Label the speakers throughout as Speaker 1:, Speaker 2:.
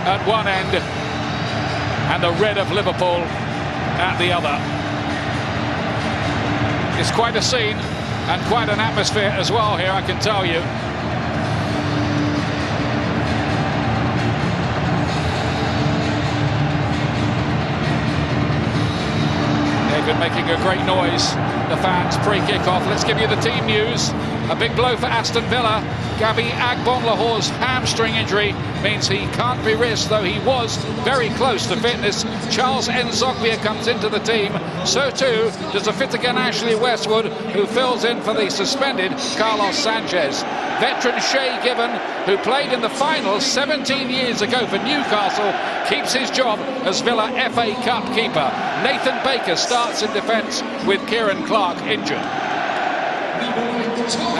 Speaker 1: at one end and the red of Liverpool at the other. It's quite a scene and quite an atmosphere as well here, I can tell you. They've been making a great noise, the fans, pre-kick-off. Let's give you the team news. A big blow for Aston Villa. Gabby Agbonlahore's hamstring injury means he can't be risked, though he was very close to fitness. Charles Nzogbia comes into the team. So too does a fit again Ashley Westwood, who fills in for the suspended Carlos Sanchez. Veteran Shay Given, who played in the finals 17 years ago for Newcastle, keeps his job as Villa FA Cup keeper. Nathan Baker starts in defence with Kieran Clark injured.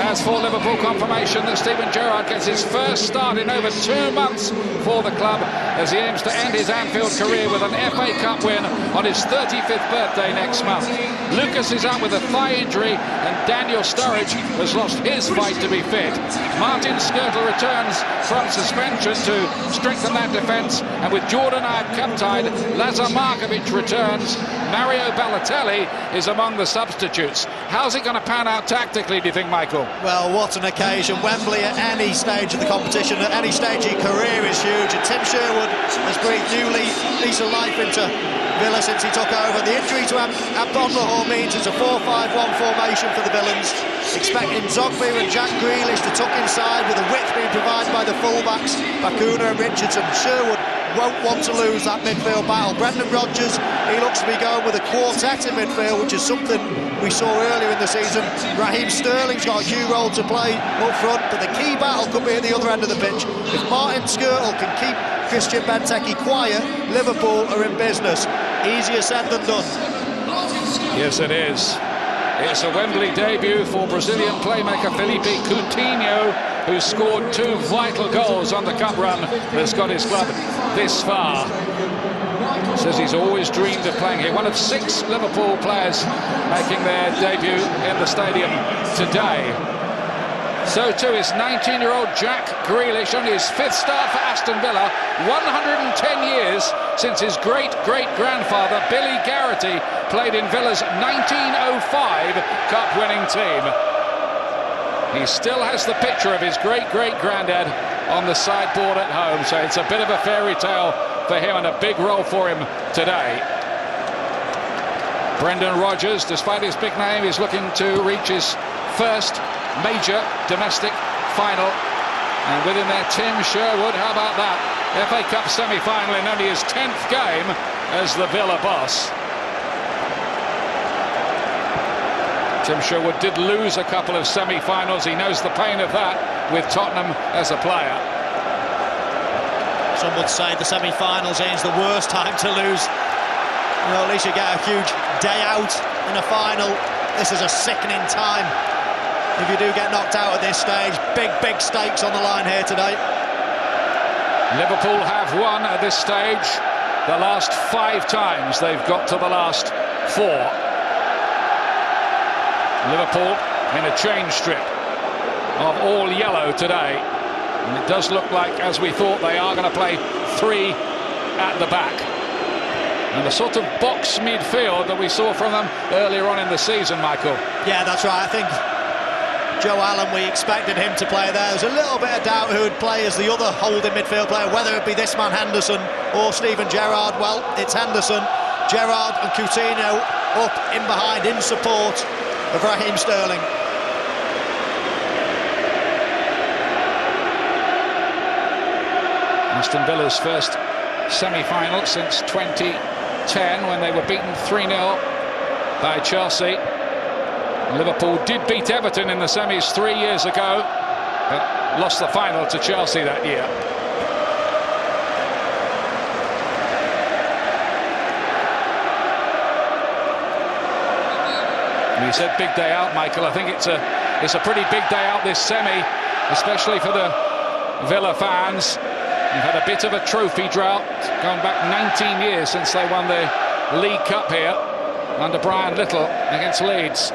Speaker 1: As for Liverpool, confirmation that Steven Gerrard gets his first start in over 2 months for the club as he aims to end his Anfield career with an FA Cup win on his 35th birthday next month. Lucas is out with a thigh injury and Daniel Sturridge has lost his fight to be fit. Martin Škrtel returns from suspension to strengthen that defence, and with Jordan Ibe cup-tied, Lazar Markovic returns. Mario Balotelli is among the substitutes. How's it going to pan out tactically, do you think, Michael?
Speaker 2: Well, what an occasion. Wembley at any stage of the competition, at any stage of your career is huge, and Tim Sherwood has breathed new lease of life into Villa since he took over. The injury to Agbonlahore means it's a 4-5-1 formation for the Villains, expecting Zogbia and Jack Grealish to tuck inside with the width being provided by the fullbacks Bacuna and Richardson. Sherwood won't want to lose that midfield battle. Brendan Rodgers, he looks to be going with a quartet in midfield, which is something we saw earlier in the season. Raheem Sterling's got a key role to play up front, but the key battle could be at the other end of the pitch. If Martin Škrtel can keep Christian Benteke quiet, Liverpool are in business. Easier said than done.
Speaker 1: Yes, it is. It's a Wembley debut for Brazilian playmaker Felipe Coutinho, who scored 2 vital goals on the cup run that's got his club this far. Says he's always dreamed of playing here. One of 6 Liverpool players making their debut in the stadium today. So too is 19-year-old Jack Grealish, on his 5th start for Aston Villa. 110 years since his great-great-grandfather Billy Garrity played in Villa's 1905 cup-winning team. He still has the picture of his great-great-granddad on the sideboard at home, so it's a bit of a fairy tale for him and a big role for him today. Brendan Rodgers, despite his big name, is looking to reach his first major domestic final. And within there, Tim Sherwood, how about that? FA Cup semi-final in only his 10th game as the Villa boss. Tim Sherwood did lose a couple of semi-finals. He knows the pain of that with Tottenham as a player.
Speaker 2: Some would say the semi-finals is the worst time to lose. Well, at least you get a huge day out in a final. This is a sickening time. If you do get knocked out at this stage, big stakes on the line here today.
Speaker 1: Liverpool have won at this stage the last 5 times they've got to the last 4. Liverpool in a change strip of all yellow today, and it does look like, as we thought, they are going to play 3 at the back, and the sort of box midfield that we saw from them earlier on in the season, Michael.
Speaker 2: Yeah, that's right. I think Joe Allen, we expected him to play there. There's a little bit of doubt who would play as the other holding midfield player, whether it be this man Henderson or Steven Gerrard. Well, it's Henderson. Gerrard and Coutinho up in behind in support of Raheem Sterling.
Speaker 1: Aston Villa's first semi-final since 2010, when they were beaten 3-0 by Chelsea. Liverpool did beat Everton in the semis 3 years ago, but lost the final to Chelsea that year. You said big day out, Michael. I think it's a pretty big day out, this semi, especially for the Villa fans. You've had a bit of a trophy drought, going back 19 years since they won the League Cup here under Brian Little against Leeds.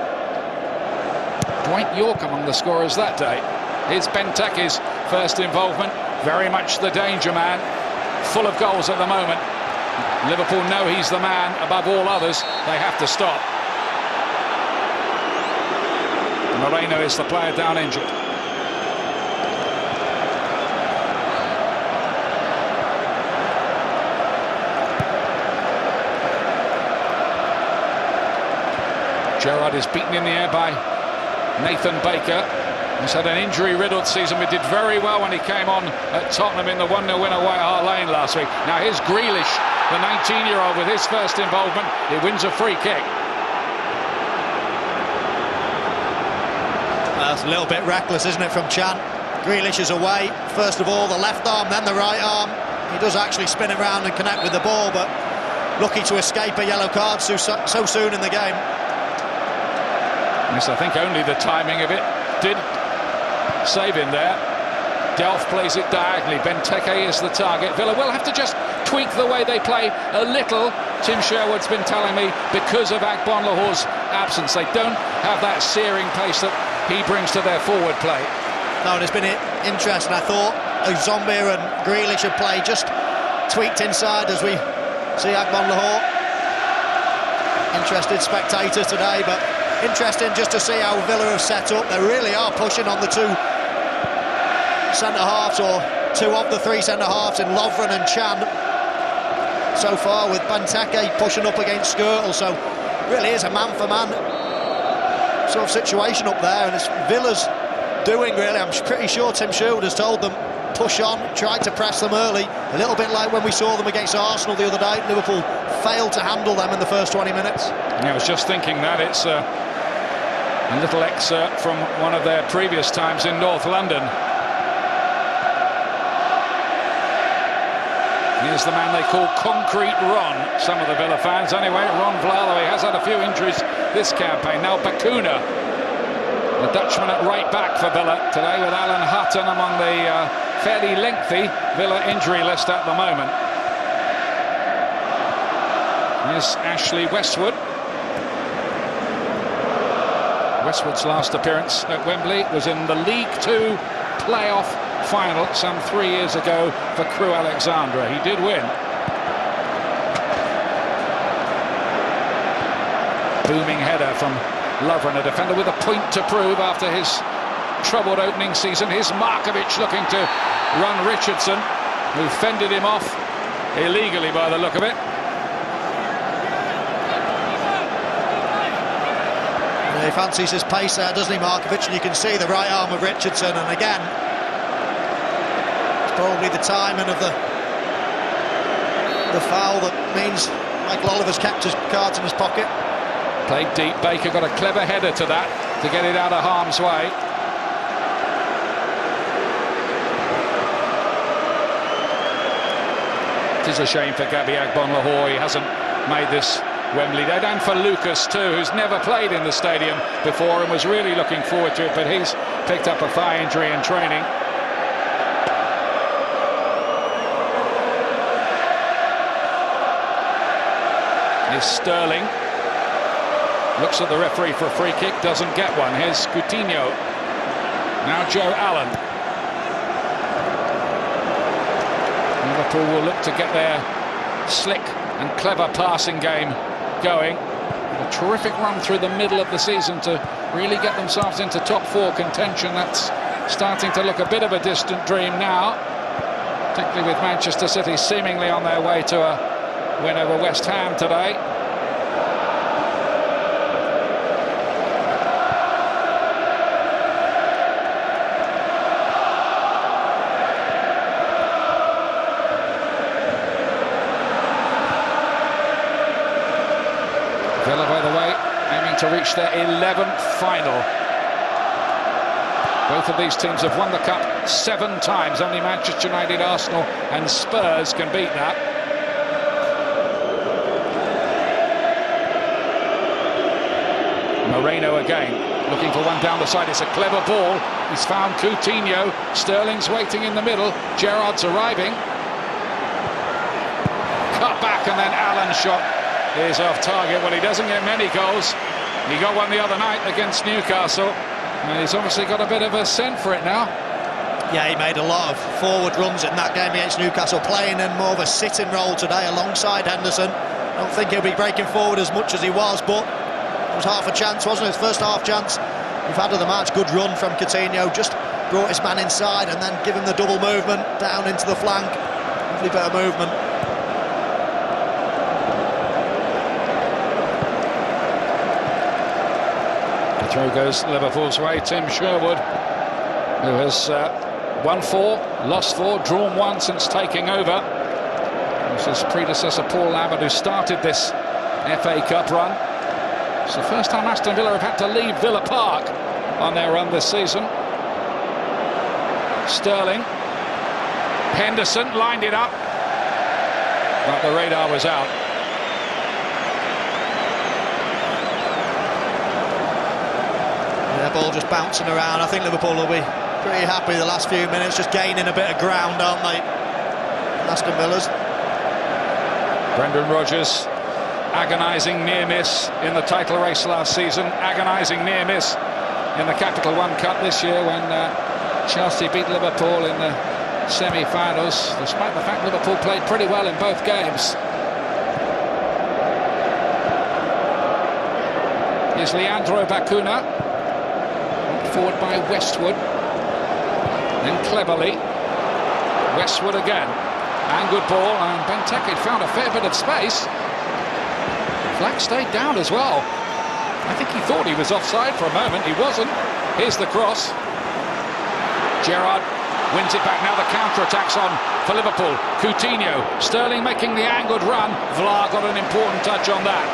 Speaker 1: Dwight York among the scorers that day. Here's Benteke's first involvement, very much the danger man. full of goals at the moment. Liverpool know he's the man above all others. They have to stop. Moreno is the player down injured. Gerrard is beaten in the air by Nathan Baker. He's had an injury-riddled season, but did very well when he came on at Tottenham in the 1-0 win at White Hart Lane last week. Now here's Grealish, the 19-year-old, with his first involvement. He wins a free kick.
Speaker 2: That's a little bit reckless, isn't it, from Chan? Grealish is away. First of all, the left arm, then the right arm. He does actually spin around and connect with the ball, but lucky to escape a yellow card so soon in the game.
Speaker 1: Yes, I think only the timing of it did save him there. Delph plays it diagonally. Benteke is the target. Villa will have to just tweak the way they play a little. Tim Sherwood's been telling me, because of Akbon Lahore's absence, they don't have that searing pace that he brings to their forward play.
Speaker 2: No, and it's been interesting. I thought Zombie and Grealish had played just tweaked inside as we see Akbon Lahore. Interested spectators today, but interesting just to see how Villa have set up. They really are pushing on the two centre-halves, or two of the three centre-halves in Lovren and Chan so far, with Benteke pushing up against Škrtel. So really is a man-for-man sort of situation up there, and it's Villa's doing, really. I'm pretty sure Tim Sherwood has told them, push on, tried to press them early, a little bit like when we saw them against Arsenal the other day. Liverpool failed to handle them in the first 20 minutes.
Speaker 1: Yeah, I was just thinking that. It's a little excerpt from one of their previous times in North London. Here's the man they call Concrete Ron, some of the Villa fans anyway. Ron Vlaar, though he has had a few injuries this campaign. Now Bacuna, the Dutchman at right back for Villa today, with Alan Hutton among the fairly lengthy Villa injury list at the moment. Here's Ashley Westwood. Westwood's last appearance at Wembley was in the League Two playoff final some 3 years ago for Crewe Alexandra. He did win. Booming header from Lovren, a defender with a point to prove after his troubled opening season. Here's Markovic looking to run Richardson, who fended him off illegally by the look of it.
Speaker 2: He fancies his pace there, doesn't he, Markovic? And you can see the right arm of Richardson, and again, it's probably the timing of the foul that means Michael Oliver's kept his cards in his pocket.
Speaker 1: Played deep. Baker got a clever header to that to get it out of harm's way. It is a shame for Gabby Akbon Lahore. He hasn't made this Wembley dead, and for Lucas too, who's never played in the stadium before and was really looking forward to it, but he's picked up a thigh injury in training. Here's Sterling. Looks at the referee for a free kick, doesn't get one. Here's Coutinho. Now Joe Allen. Liverpool will look to get their slick and clever passing game going. A terrific run through the middle of the season to really get themselves into top four contention. That's starting to look a bit of a distant dream now, particularly with Manchester City seemingly on their way to a win over West Ham today. Villa, by the way, aiming to reach their 11th final. Both of these teams have won the Cup 7 times. Only Manchester United, Arsenal and Spurs can beat that. Moreno again, looking for one down the side. It's a clever ball. He's found Coutinho. Sterling's waiting in the middle. Gerrard's arriving. Cut back, and then Allen's shot is off target. Well, he doesn't get many goals. He got one the other night against Newcastle, and he's obviously got a bit of a scent for it now.
Speaker 2: Yeah, he made a lot of forward runs in that game against Newcastle, playing in more of a sitting role today alongside Henderson. I don't think he'll be breaking forward as much as he was, but it was half a chance, wasn't it? His first half chance we've had of the match. Good run from Coutinho, just brought his man inside and then give him the double movement down into the flank. Lovely bit of movement.
Speaker 1: The throw goes Liverpool's way. Tim Sherwood, who has won 4, lost 4, drawn 1 since taking over. This is his predecessor Paul Lambert, who started this FA Cup run. It's the first time Aston Villa have had to leave Villa Park on their run this season. Sterling, Henderson lined it up, but the radar was out.
Speaker 2: Yeah, ball just bouncing around. I think Liverpool will be pretty happy the last few minutes, just gaining a bit of ground, aren't they? Aston Villa's.
Speaker 1: Brendan Rodgers, agonising near miss in the title race last season, agonising near miss in the Capital One Cup this year when Chelsea beat Liverpool in the semi-finals, despite the fact Liverpool played pretty well in both games. Here's Leandro Bacuna, forward by Westwood, then Cleverley, Westwood again, and good ball, and Benteke found a fair bit of space. Flack stayed down as well. I think he thought he was offside for a moment. He wasn't. Here's the cross. Gerrard wins it back. Now the counter-attack's on for Liverpool. Coutinho, Sterling making the angled run. Vlaar got an important touch on that.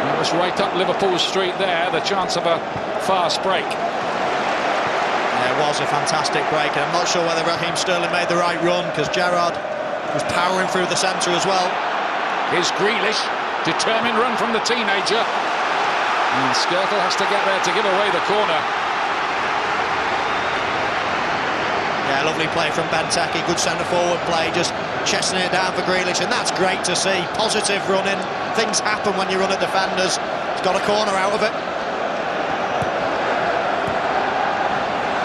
Speaker 1: That was right up Liverpool Street there, the chance of a fast break.
Speaker 2: Yeah, it was a fantastic break, and I'm not sure whether Raheem Sterling made the right run, because Gerrard was powering through the centre as well.
Speaker 1: Here's Grealish, determined run from the teenager, and Škrtel has to get there to give away the corner.
Speaker 2: Yeah, lovely play from Benteke, good centre-forward play, just chesting it down for Grealish, and that's great to see. Positive running, things happen when you run at defenders. He's got a corner out of it.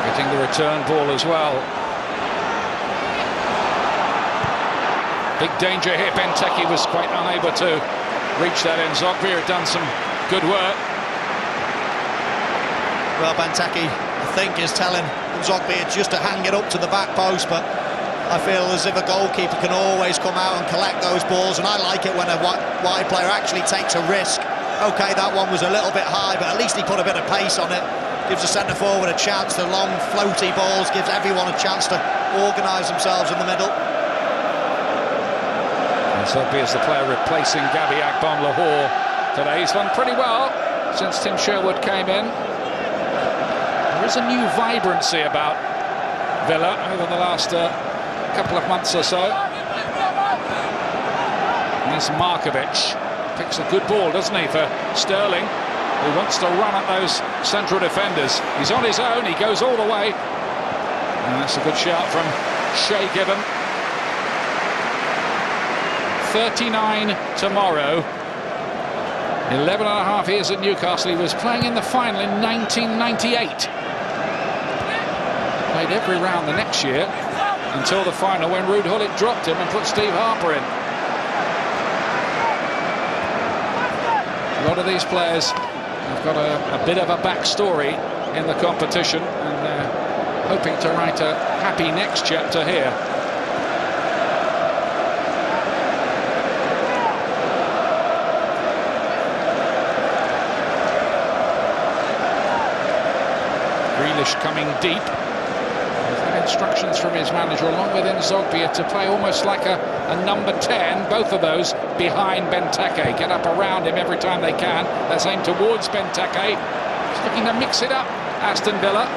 Speaker 1: Getting the return ball as well. Big danger here. Benteke was quite unable to reach that in. Zogbia had done some good work.
Speaker 2: Well, Benteke, I think, is telling Zogbia just to hang it up to the back post, but I feel as if a goalkeeper can always come out and collect those balls, and I like it when a wide player actually takes a risk. OK, that one was a little bit high, but at least he put a bit of pace on it. Gives the centre-forward a chance. The long, floaty balls gives everyone a chance to organise themselves in the middle.
Speaker 1: Zogbia is the player replacing Gabby Agbon-Lahore today. He's done pretty well since Tim Sherwood came in. There is a new vibrancy about Villa over the last couple of months or so. And there's Markovic. Picks a good ball, doesn't he, for Sterling, who wants to run at those central defenders. He's on his own, he goes all the way. And that's a good shout from Shay Given. 39 tomorrow. 11 and a half years at Newcastle. He was playing in the final in 1998. Played every round the next year until the final, when Ruud Gullit dropped him and put Steve Harper in. A lot of these players have got a bit of a backstory in the competition, and they're hoping to write a happy next chapter here. Grealish coming deep. He's had instructions from his manager, along with Zogbia, to play almost like a number 10, both of those behind Benteke. Get up around him every time they can. Let's aim towards Benteke. He's looking to mix it up, Aston Villa.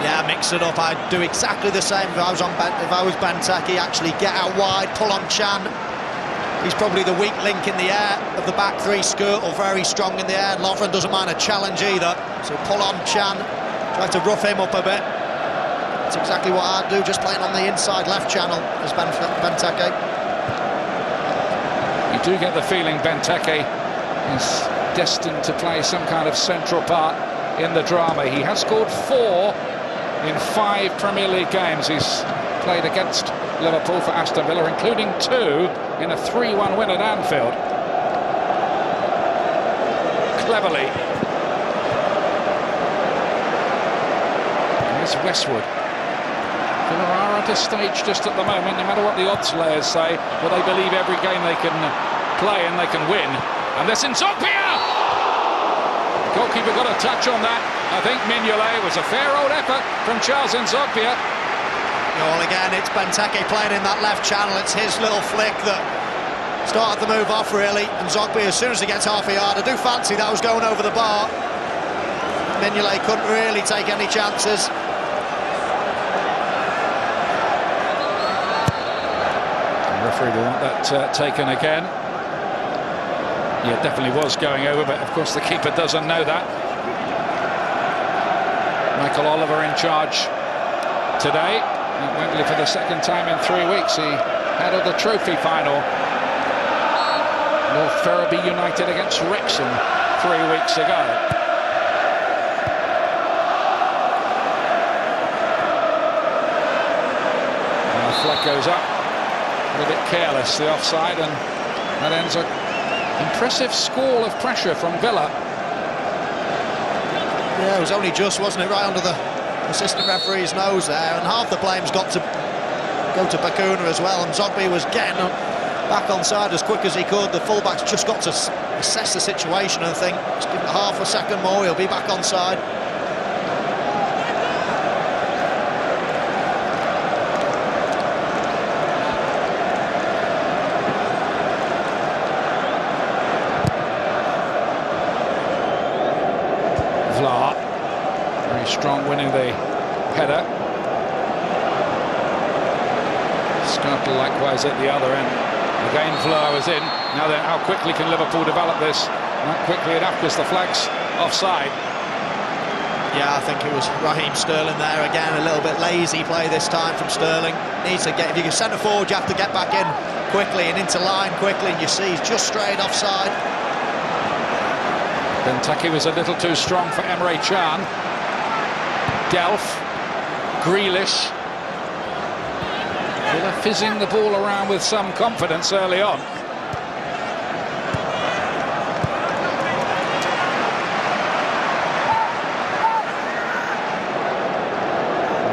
Speaker 2: Yeah, mix it up. I'd do exactly the same if I was Benteke. Actually get out wide, pull on Chan. He's probably the weak link in the air of the back three. Škrtel very strong in the air. Lovren doesn't mind a challenge either. So pull on Chan, try to rough him up a bit. That's exactly what I'd do, just playing on the inside left channel as Benteke.
Speaker 1: You do get the feeling Benteke is destined to play some kind of central part in the drama. He has scored 4 in 5 Premier League games. He's played against Liverpool for Aston Villa, including 2 in a 3-1 win at Anfield. Cleverley. Here's Westwood. Villa are at a stage just at the moment, no matter what the odds layers say, but they believe every game they can play and they can win. And this in Zogbia! The goalkeeper got a touch on that. I think Mingolet. Was a fair old effort from Charles N'Zogbia.
Speaker 2: Well, again, it's Benteke playing in that left channel. It's his little flick that started the move off, really. And Zogbia, as soon as he gets half a yard, I do fancy that was going over the bar. Mingolet couldn't really take any chances.
Speaker 1: The referee will want that taken again. Yeah, definitely was going over, but of course the keeper doesn't know that. Michael Oliver in charge today at Wembley for the second time in 3 weeks. He headed the trophy final. North Ferriby United against Wrexham 3 weeks ago. And the flag goes up. A bit careless, the offside, and that ends a impressive squall of pressure from Villa.
Speaker 2: Yeah, it was only just, wasn't it, right under the assistant referee's nose there, and half the blame's got to go to Bacuna as well, and Zogbia was getting back on side as quick as he could. The fullback's just got to assess the situation and think, just give it half a second more, he'll be back on side.
Speaker 1: Vlaar, very strong, winning the header. Škrtel likewise at the other end. Again, Vlaar was in. Now then, how quickly can Liverpool develop this? Not quickly enough because the flag's offside.
Speaker 2: Yeah, I think it was Raheem Sterling there again. A little bit lazy play this time from Sterling. Needs to get, if you can centre forward, you have to get back in quickly and into line quickly, and you see he's just straight offside.
Speaker 1: Benteke was a little too strong for Emre Can. Delph, Grealish. Villa fizzing the ball around with some confidence early on.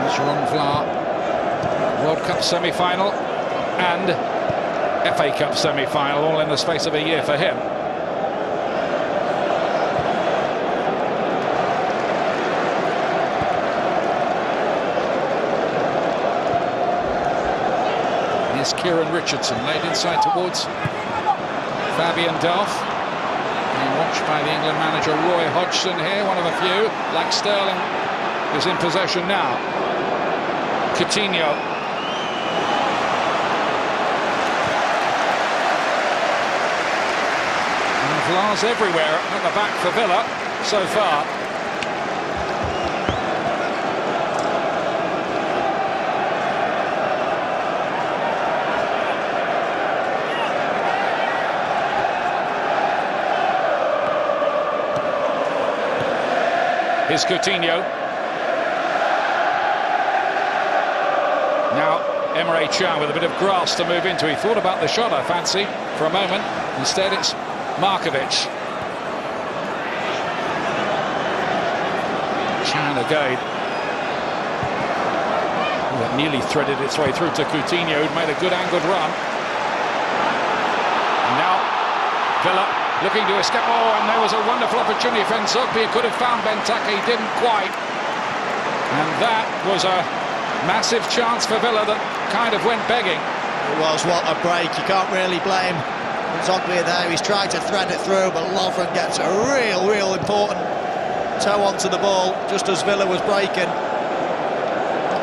Speaker 1: That's Ron Vlaar. World Cup semi-final and FA Cup semi-final, all in the space of a year for him. Here's Kieran Richardson, laid inside towards Fabian Delph. Being watched by the England manager Roy Hodgson here, one of a few. Like Sterling is in possession now. Coutinho. And Vlaar's everywhere at the back for Villa so far. Here's Coutinho. Now Emre Can with a bit of grass to move into. He thought about the shot, I fancy, for a moment. Instead it's Markovic. Can again. Oh, it nearly threaded its way through to Coutinho, who'd made a good angled run. And now Villa looking to escape. Oh, and there was a wonderful opportunity for N'Zogbia. Could have found Benteke, he didn't quite. And that was a massive chance for Villa that kind of went begging.
Speaker 2: It was, what a break. You can't really blame N'Zogbia there. He's tried to thread it through, but Lovren gets a real important toe onto the ball just as Villa was breaking.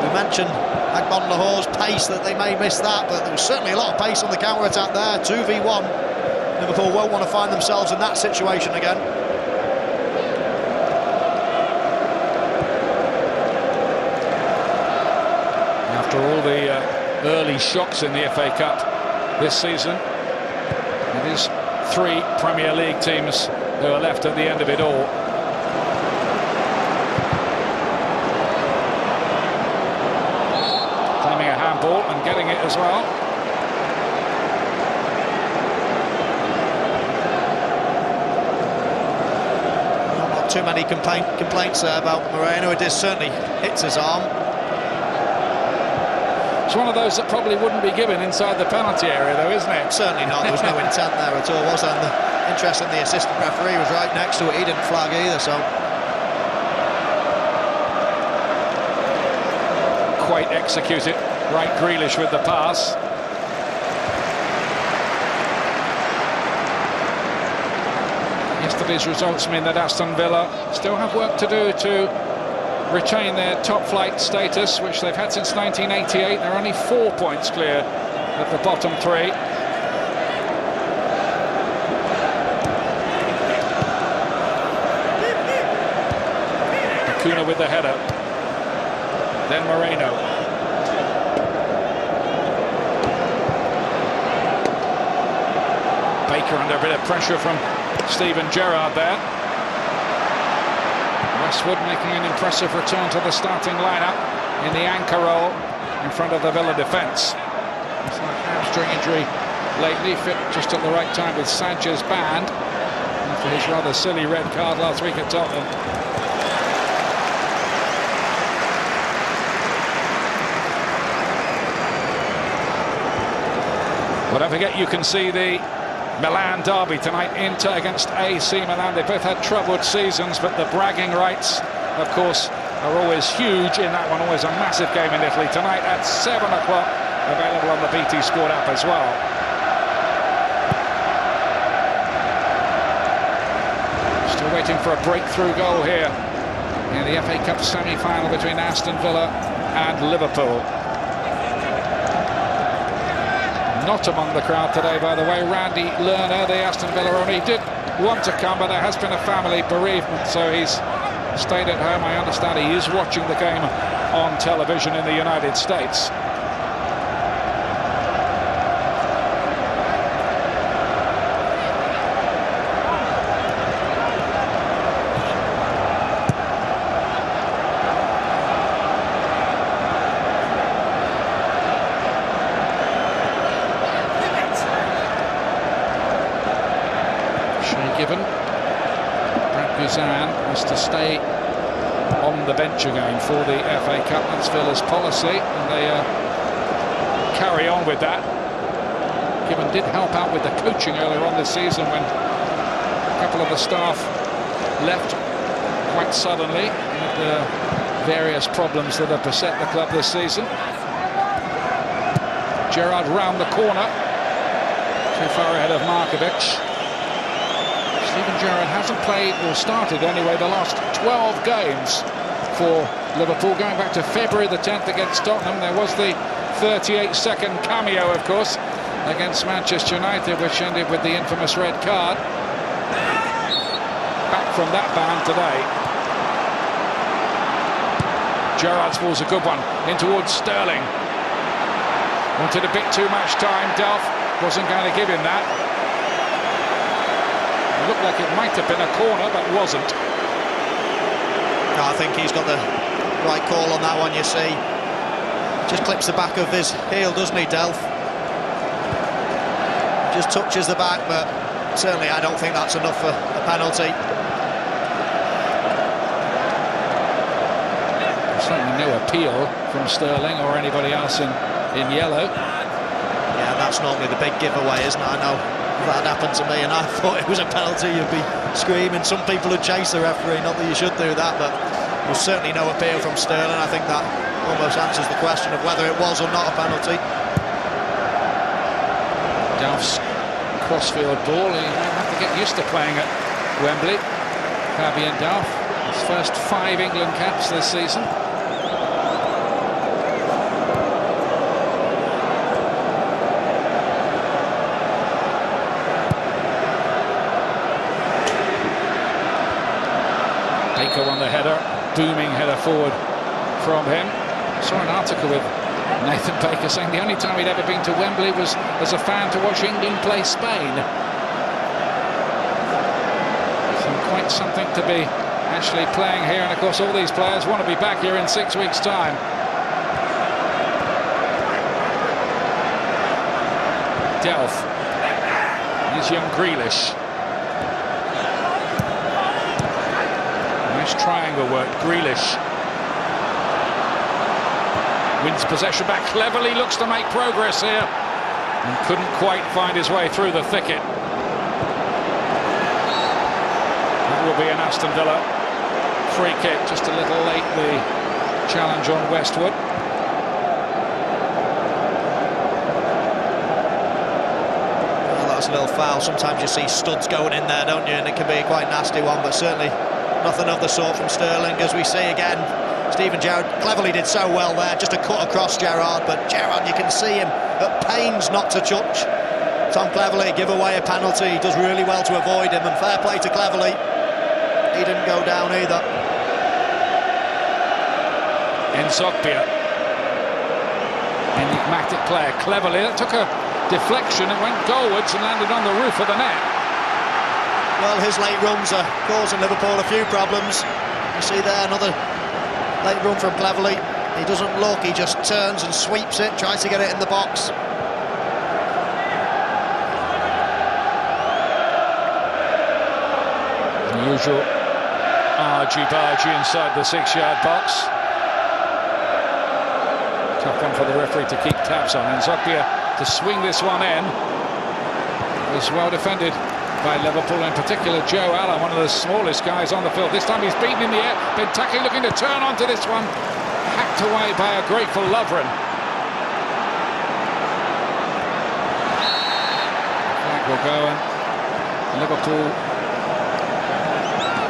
Speaker 2: We mentioned Agbon Lahore's pace, that they may miss that, but there was certainly a lot of pace on the counter-attack there. 2v1. Liverpool won't want to find themselves in that situation again.
Speaker 1: After all the early shocks in the FA Cup this season, it is 3 Premier League teams who are left at the end of it all. long ball and getting it as well.
Speaker 2: Not too many complaints there about Moreno. It certainly hits his arm.
Speaker 1: It's one of those that probably wouldn't be given inside the penalty area, though, isn't it?
Speaker 2: Certainly not. There was no intent there at all, was there? And interesting, the assistant referee was right next to it. He didn't flag either, so...
Speaker 1: Quite executed. Right, Grealish with the pass. Yesterday's results mean that Aston Villa still have work to do to retain their top flight status, which they've had since 1988. They're only 4 points clear of the bottom three. Bacuna with the header. Then Moreno. Baker under a bit of pressure from Steven Gerrard there. Westwood making an impressive return to the starting lineup in the anchor role in front of the Villa defence. It's like hamstring injury lately, fit just at the right time with Sanchez banned after his rather silly red card last week at Tottenham. But don't forget, you can see the Milan derby tonight, Inter against AC Milan. They both had troubled seasons, but the bragging rights, of course, are always huge in that one. Always a massive game in Italy. Tonight at 7 o'clock, available on the BT Sport app as well. Still waiting for a breakthrough goal here in the FA Cup semi-final between Aston Villa and Liverpool. Not among the crowd today, by the way, Randy Lerner, the Aston Villa owner. He did want to come, but there has been a family bereavement, so he's stayed at home. I understand he is watching the game on television in the United States. Shay Given. Has to stay on the bench again for the FA Cup. That's Villa's policy, and they carry on with that. Given did help out with the coaching earlier on this season when a couple of the staff left quite suddenly with the various problems that have beset the club this season. Gerrard round the corner, too far ahead of Markovic. Steven Gerrard hasn't played, or started anyway, the last 12 games for Liverpool, going back to February the 10th against Tottenham. There was the 38-second cameo, of course, against Manchester United, which ended with the infamous red card. Back from that ban today. Gerrard's ball's a good one, in towards Sterling. Wanted a bit too much time. Delph wasn't going to give him that. Looked like it might have been a corner, but wasn't.
Speaker 2: No, I think he's got the right call on that one, you see. Just clips the back of his heel, doesn't he, Delph? Just touches the back, but certainly I don't think that's enough for a penalty.
Speaker 1: Certainly no appeal from Sterling or anybody else in yellow.
Speaker 2: Yeah, that's normally the big giveaway, isn't it? I know that happened to me and I thought it was a penalty. You'd be screaming. Some people would chase the referee, not that you should do that, but there was certainly no appeal from Sterling. I think that almost answers the question of whether it was or not a penalty.
Speaker 1: Delph's crossfield ball. He might have to get used to playing at Wembley. Fabian Delph, his first 5 England caps this season. On the header, booming header forward from him. I saw an article with Nathan Baker saying the only time he'd ever been to Wembley was as a fan to watch England play Spain. So quite something to be actually playing here, and of course all these players want to be back here in 6 weeks' time. Delph. Here's young Grealish. Nice triangle work. Grealish wins possession back. Cleverley looks to make progress here and couldn't quite find his way through the thicket. That will be an Aston Villa free kick. Just a little late, the challenge on Westwood.
Speaker 2: Well, that's a little foul. Sometimes you see studs going in there, don't you, and it can be a quite nasty one, but certainly nothing of the sort from Sterling, as we see again. Steven Gerrard cleverly did so well there, just to cut across Gerrard, but Gerrard, you can see him at pains not to touch Tom Cleverley, give away a penalty. He does really well to avoid him, and fair play to Cleverley. He didn't go down either.
Speaker 1: Enzokbia, enigmatic player. Cleverley, that took a deflection and went goalwards and landed on the roof of the net.
Speaker 2: Well, his late runs are causing Liverpool a few problems. You see there another late run from Cleverley. He doesn't look, he just turns and sweeps it, tries to get it in the box.
Speaker 1: The usual argy-bargy inside the 6-yard box. Tough one for the referee to keep tabs on. And Enzokbia to swing this one in. It was well defended by Liverpool, in particular Joe Allen, one of the smallest guys on the field. This time he's beaten in the air. Benteke looking to turn onto this one. Hacked away by a grateful Lovren. The flag will go, and Liverpool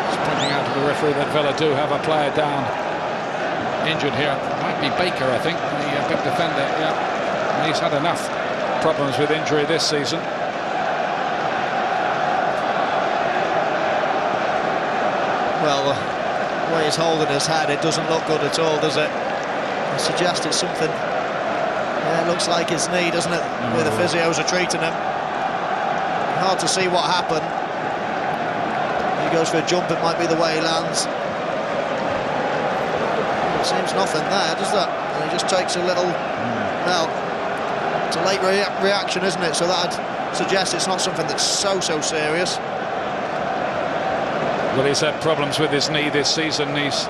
Speaker 1: is pointing out to the referee that Villa do have a player down, injured here. Might be Baker, I think, the big defender. Yeah, and he's had enough problems with injury this season.
Speaker 2: Well, the way he's holding his head, it doesn't look good at all, does it? I suggest it's something. Yeah, it looks like his knee, doesn't it? Where the physios are treating him. Hard to see what happened. He goes for a jump, it might be the way he lands. It seems nothing there, does that? And he just takes a little. Well, it's a late reaction, isn't it? So that'd suggest it's not something that's so serious.
Speaker 1: Well, he's had problems with his knee this season. He's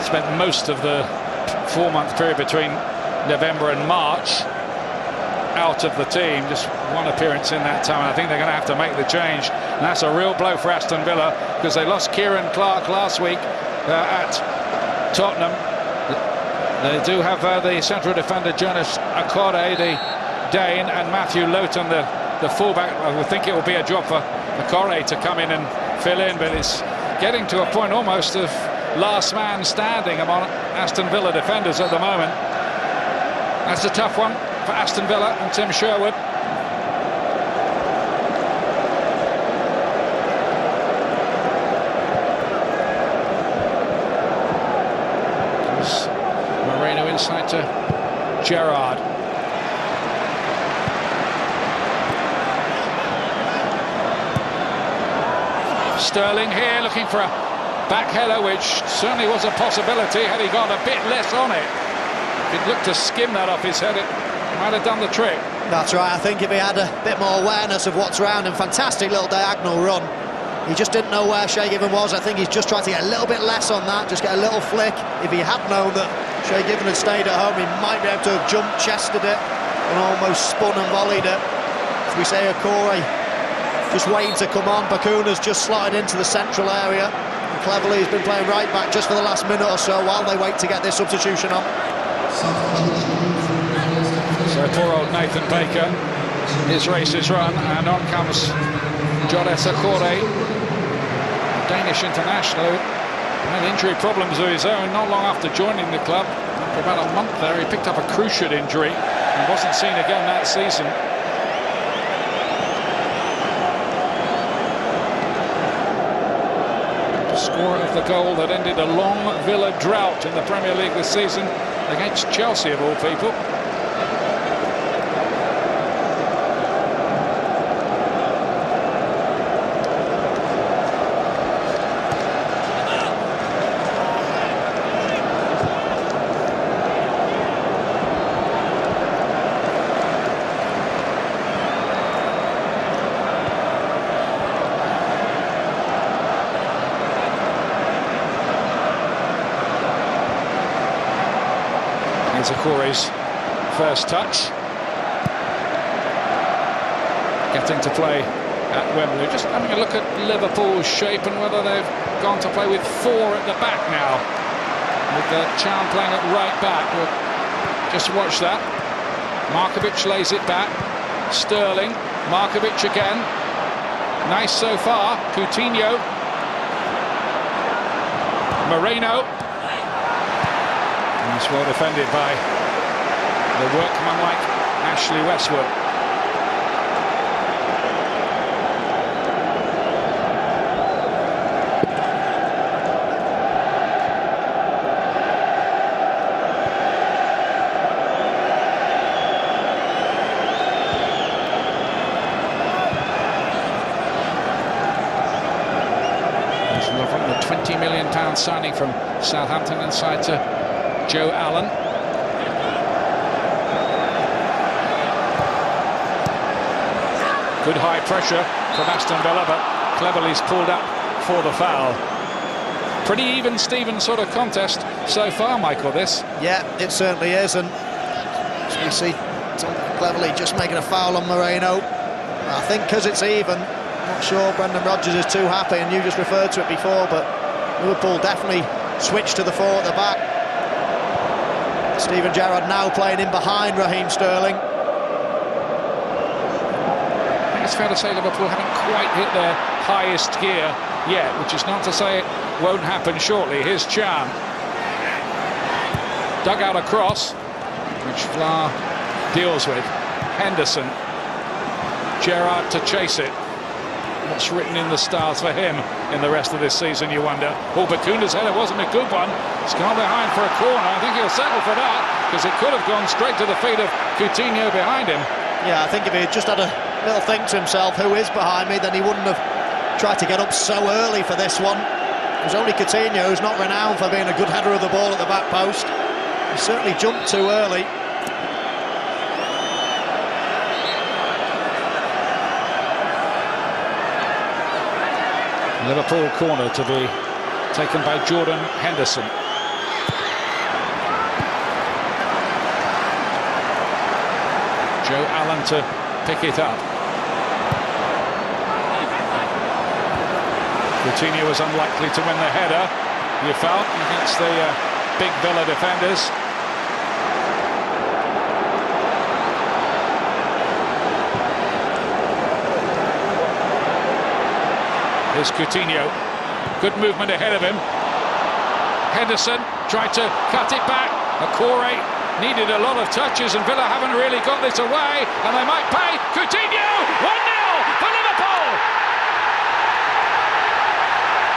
Speaker 1: spent most of the 4-month period between November and March out of the team. Just one appearance in that time. I think they're going to have to make the change. And that's a real blow for Aston Villa, because they lost Kieran Clark last week at Tottenham. They do have the central defender Jonas Akore, the Dane, and Matthew Loughton, the fullback. I would think it will be a job for Akore to come in and fill in, but it's getting to a point almost of last man standing among Aston Villa defenders at the moment. That's a tough one for Aston Villa and Tim Sherwood. Moreno inside to Gerrard. Sterling here looking for a back header, which certainly was a possibility had he got a bit less on it. If he'd looked to skim that off his head, it might have done the trick.
Speaker 2: That's right. I think if he had a bit more awareness of what's around him, fantastic little diagonal run. He just didn't know where Shay Given was. I think he's just tried to get a little bit less on that, just get a little flick. If he had known that Shay Given had stayed at home, he might be able to have jumped, chested it, and almost spun and volleyed it. As we say, Akore just waiting to come on. Bacuna's just slotted into the central area. And Cleverley has been playing right back just for the last minute or so while they wait to get this substitution on.
Speaker 1: So poor old Nathan Baker, his race is run, and on comes Jonas Akore, Danish international, had injury problems of his own not long after joining the club. For about a month there, he picked up a cruciate injury and wasn't seen again that season. Scorer of the goal that ended a long Villa drought in the Premier League this season against Chelsea, of all people. Here's Okore's first touch. Getting to play at Wembley. Just having a look at Liverpool's shape and whether they've gone to play with 4 at the back now. With Chan playing at right back. We'll just watch that. Markovic lays it back. Sterling. Markovic again. Nice so far. Coutinho. Moreno. And it's well defended by the workman-like Ashley Westwood. Lovren, the £20 million signing from Southampton, inside to Joe Allen. Good high pressure from Aston Villa, but Cleverley's pulled up for the foul. Pretty even, Steven, sort of contest so far, Michael, this.
Speaker 2: Yeah, it certainly is, and as we see Tom Cleverley just making a foul on Moreno. I think because it's even, I'm not sure Brendan Rodgers is too happy, and you just referred to it before, but Liverpool definitely switched to the 4 at the back. Steven Gerrard now playing in behind Raheem Sterling.
Speaker 1: I think it's fair to say Liverpool haven't quite hit their highest gear yet, which is not to say it won't happen shortly. Here's Chan. Dug out a cross, which Vlaar deals with. Henderson. Gerrard to chase it. What's written in the stars for him in the rest of this season, you wonder? Oh, Bacuna's header wasn't a good one. It's gone behind for a corner. I think he'll settle for that, because it could have gone straight to the feet of Coutinho behind him.
Speaker 2: Yeah, I think if he had just had a little think to himself, who is behind me, then he wouldn't have tried to get up so early for this one. It was only Coutinho, who's not renowned for being a good header of the ball at the back post. He certainly jumped too early.
Speaker 1: Liverpool corner to be taken by Jordan Henderson. Joe Allen to pick it up. Coutinho was unlikely to win the header, you felt, against the big Villa defenders. Here's Coutinho. Good movement ahead of him. Henderson tried to cut it back. Okore needed a lot of touches, and Villa haven't really got this away, and they might pay. Coutinho! 1-0 for Liverpool!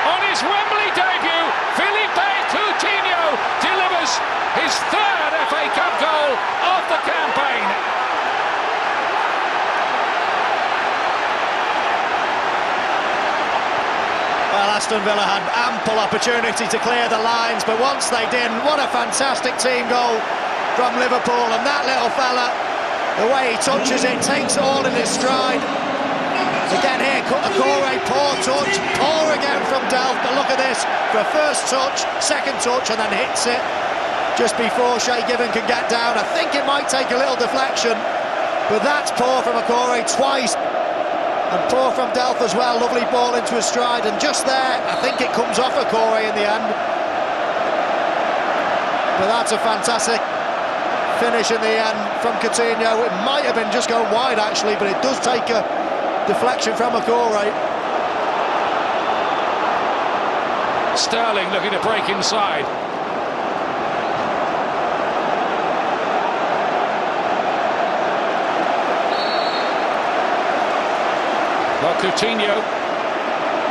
Speaker 1: On his Wembley debut, Philippe Coutinho delivers his 3rd FA Cup goal of the campaign.
Speaker 2: Well, Aston Villa had ample opportunity to clear the lines, but once they didn't, what a fantastic team goal from Liverpool. And that little fella, the way he touches it, takes it all in his stride. Again here, Okore, poor touch, poor again from Delph, but look at this, for a first touch, second touch, and then hits it just before Shay Given can get down. I think it might take a little deflection, but that's poor from Okore twice. And poor from Delph as well, lovely ball into his stride, and just there, I think it comes off Okore in the end. But that's a fantastic finish in the end from Coutinho. It might have been just going wide actually, but it does take a deflection from Okore.
Speaker 1: Sterling looking to break inside. Well, Coutinho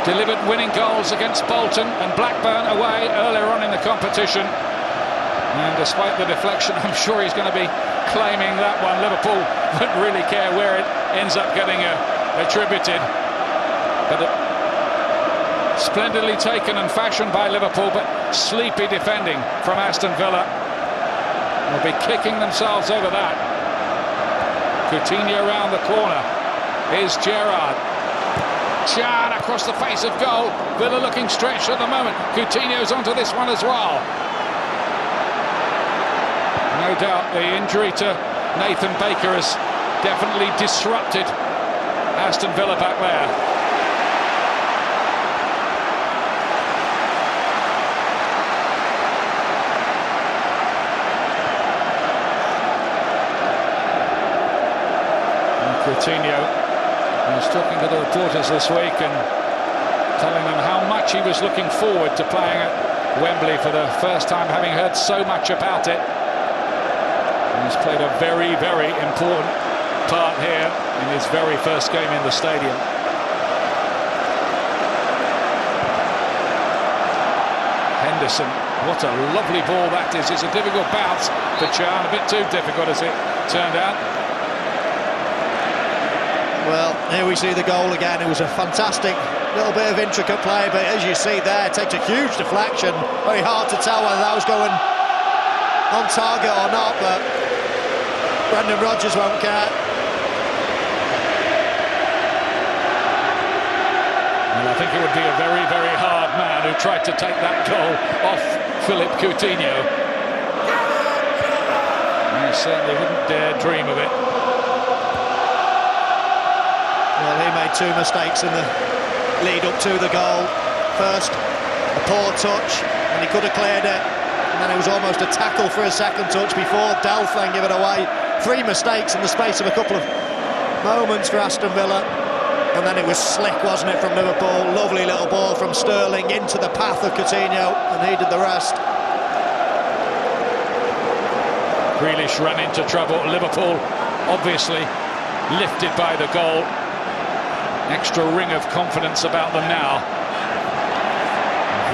Speaker 1: delivered winning goals against Bolton and Blackburn away earlier on in the competition. And despite the deflection, I'm sure he's going to be claiming that one. Liverpool won't really care where it ends up getting attributed. But splendidly taken and fashioned by Liverpool, but sleepy defending from Aston Villa. They'll be kicking themselves over that. Coutinho round the corner. Here's Gerrard. Chan across the face of goal. Villa looking stretched at the moment. Coutinho's onto this one as well. No doubt the injury to Nathan Baker has definitely disrupted Aston Villa back there. Coutinho was talking to the reporters this week and telling them how much he was looking forward to playing at Wembley for the first time, having heard so much about it. And he's played a very, very important part here in his very first game in the stadium. Henderson, what a lovely ball that is. It's a difficult bounce for Chan, a bit too difficult as it turned out.
Speaker 2: Well, here we see the goal again. It was a fantastic little bit of intricate play, but as you see there, it takes a huge deflection. Very hard to tell whether that was going on target or not, but Brendan Rodgers won't care.
Speaker 1: Well, I think it would be a very, very hard man who tried to take that goal off Philippe Coutinho. He certainly wouldn't dare dream of it.
Speaker 2: Well, he made two mistakes in the lead up to the goal. First, a poor touch, and he could have cleared it. And then it was almost a tackle for a second touch before Delph then give it away. Three mistakes in the space of a couple of moments for Aston Villa. And then it was slick, wasn't it, from Liverpool? Lovely little ball from Sterling into the path of Coutinho, and he did the rest.
Speaker 1: Grealish ran into trouble. Liverpool, obviously, lifted by the goal. Extra ring of confidence about them now.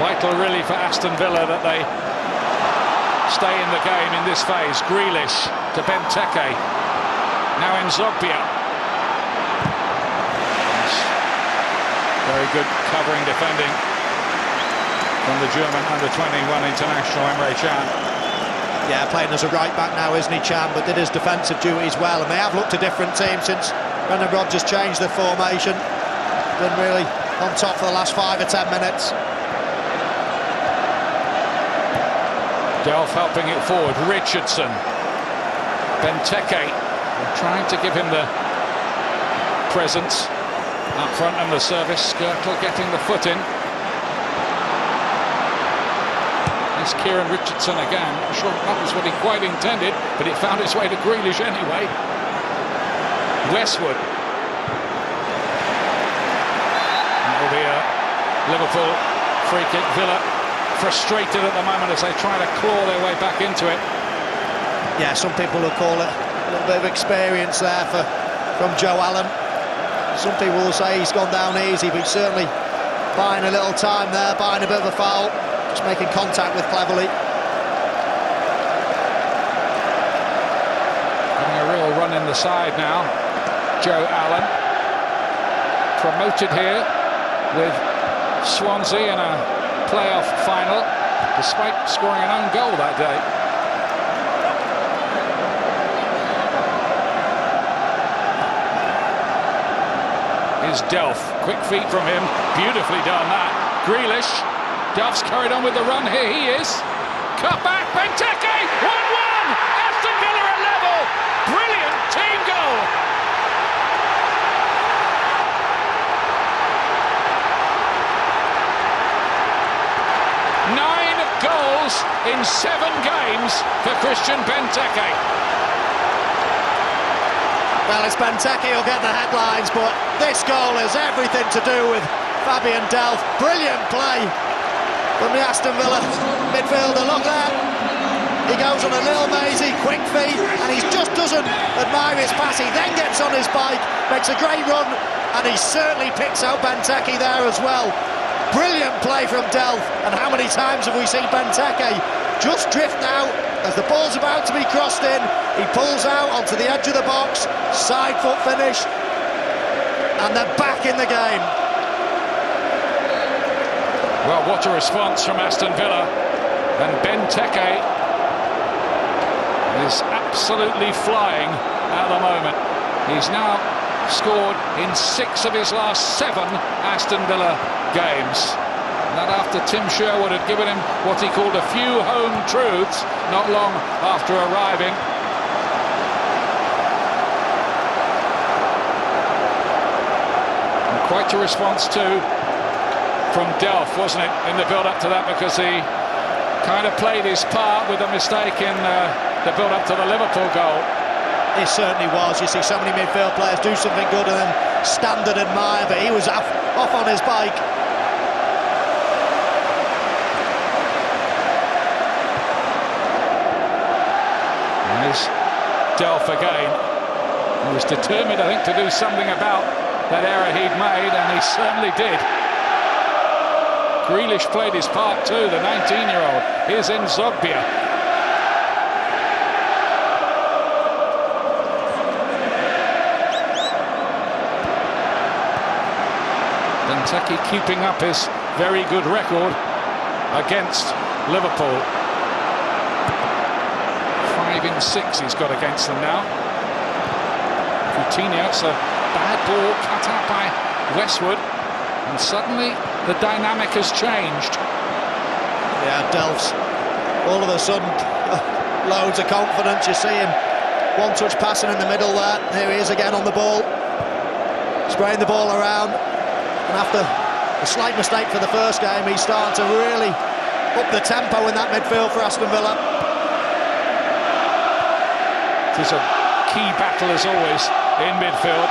Speaker 1: Vital really for Aston Villa that they stay in the game in this phase. Grealish to Benteke. Now in Zogbia. Very good covering defending from the German under-21 international Emre Can.
Speaker 2: Yeah, playing as a right back now, isn't he, Can, but did his defensive duties well, and they have looked a different team since Brendan Rodgers changed the formation. Been really on top for the last 5 or 10 minutes.
Speaker 1: Delph helping it forward. Richardson. Benteke trying to give him the presence up front and the service. Škrtel getting the foot in. It's Kieran Richardson again. Not sure that was what he quite intended, but it found its way to Grealish anyway. Westwood. That'll be a Liverpool free kick. Villa frustrated at the moment as they try to claw their way back into it.
Speaker 2: Yeah, some people will call it a little bit of experience there from Joe Allen. Some people will say he's gone down easy, but he's certainly buying a little time there, buying a bit of a foul. Just making contact with Cleverley.
Speaker 1: Having a real run in the side now. Joe Allen. Promoted here with Swansea in a playoff final, despite scoring an own goal that day. Here's Delph. Quick feet from him. Beautifully done that. Grealish. Delph's carried on with the run. Here he is. Cut back. Benteke. 1-1. Aston Villa at level. Brilliant team goal. Nine goals in 7 games for Christian Benteke.
Speaker 2: Well, it's Benteke who'll get the headlines, but this goal has everything to do with Fabian Delph. Brilliant play from the Aston Villa midfielder. Look there, he goes on a little mazy, quick feet, and he just doesn't admire his pass. He then gets on his bike, makes a great run, and he certainly picks out Benteke there as well. Brilliant play from Delph, and how many times have we seen Benteke just drift out as the ball's about to be crossed in? He pulls out onto the edge of the box, side foot finish, and they're back in the game.
Speaker 1: Well, what a response from Aston Villa, and Benteke is absolutely flying at the moment. He's now scored in 6 of his last 7 Aston Villa games. That after Tim Sherwood had given him what he called a few home truths not long after arriving. And quite a response too from Delph, wasn't it, in the build-up to that, because he kind of played his part with a mistake in the build-up to the Liverpool goal.
Speaker 2: It certainly was. You see so many midfield players do something good and then stand and admire, but he was off on his bike.
Speaker 1: And there's Delph again. He was determined, I think, to do something about that error he'd made, and he certainly did. Grealish played his part too, the 19-year-old. Here's Nzogbia. Benteke keeping up his very good record against Liverpool. 5 in 6 he's got against them now. Coutinho, it's a bad ball cut out by Westwood, and suddenly the dynamic has changed.
Speaker 2: Yeah, Delph's all of a sudden loads of confidence. You see him one-touch passing in the middle there. Here he is again on the ball, spraying the ball around. And after a slight mistake for the first game, he's starting to really up the tempo in that midfield for Aston Villa.
Speaker 1: It is a key battle, as always, in midfield.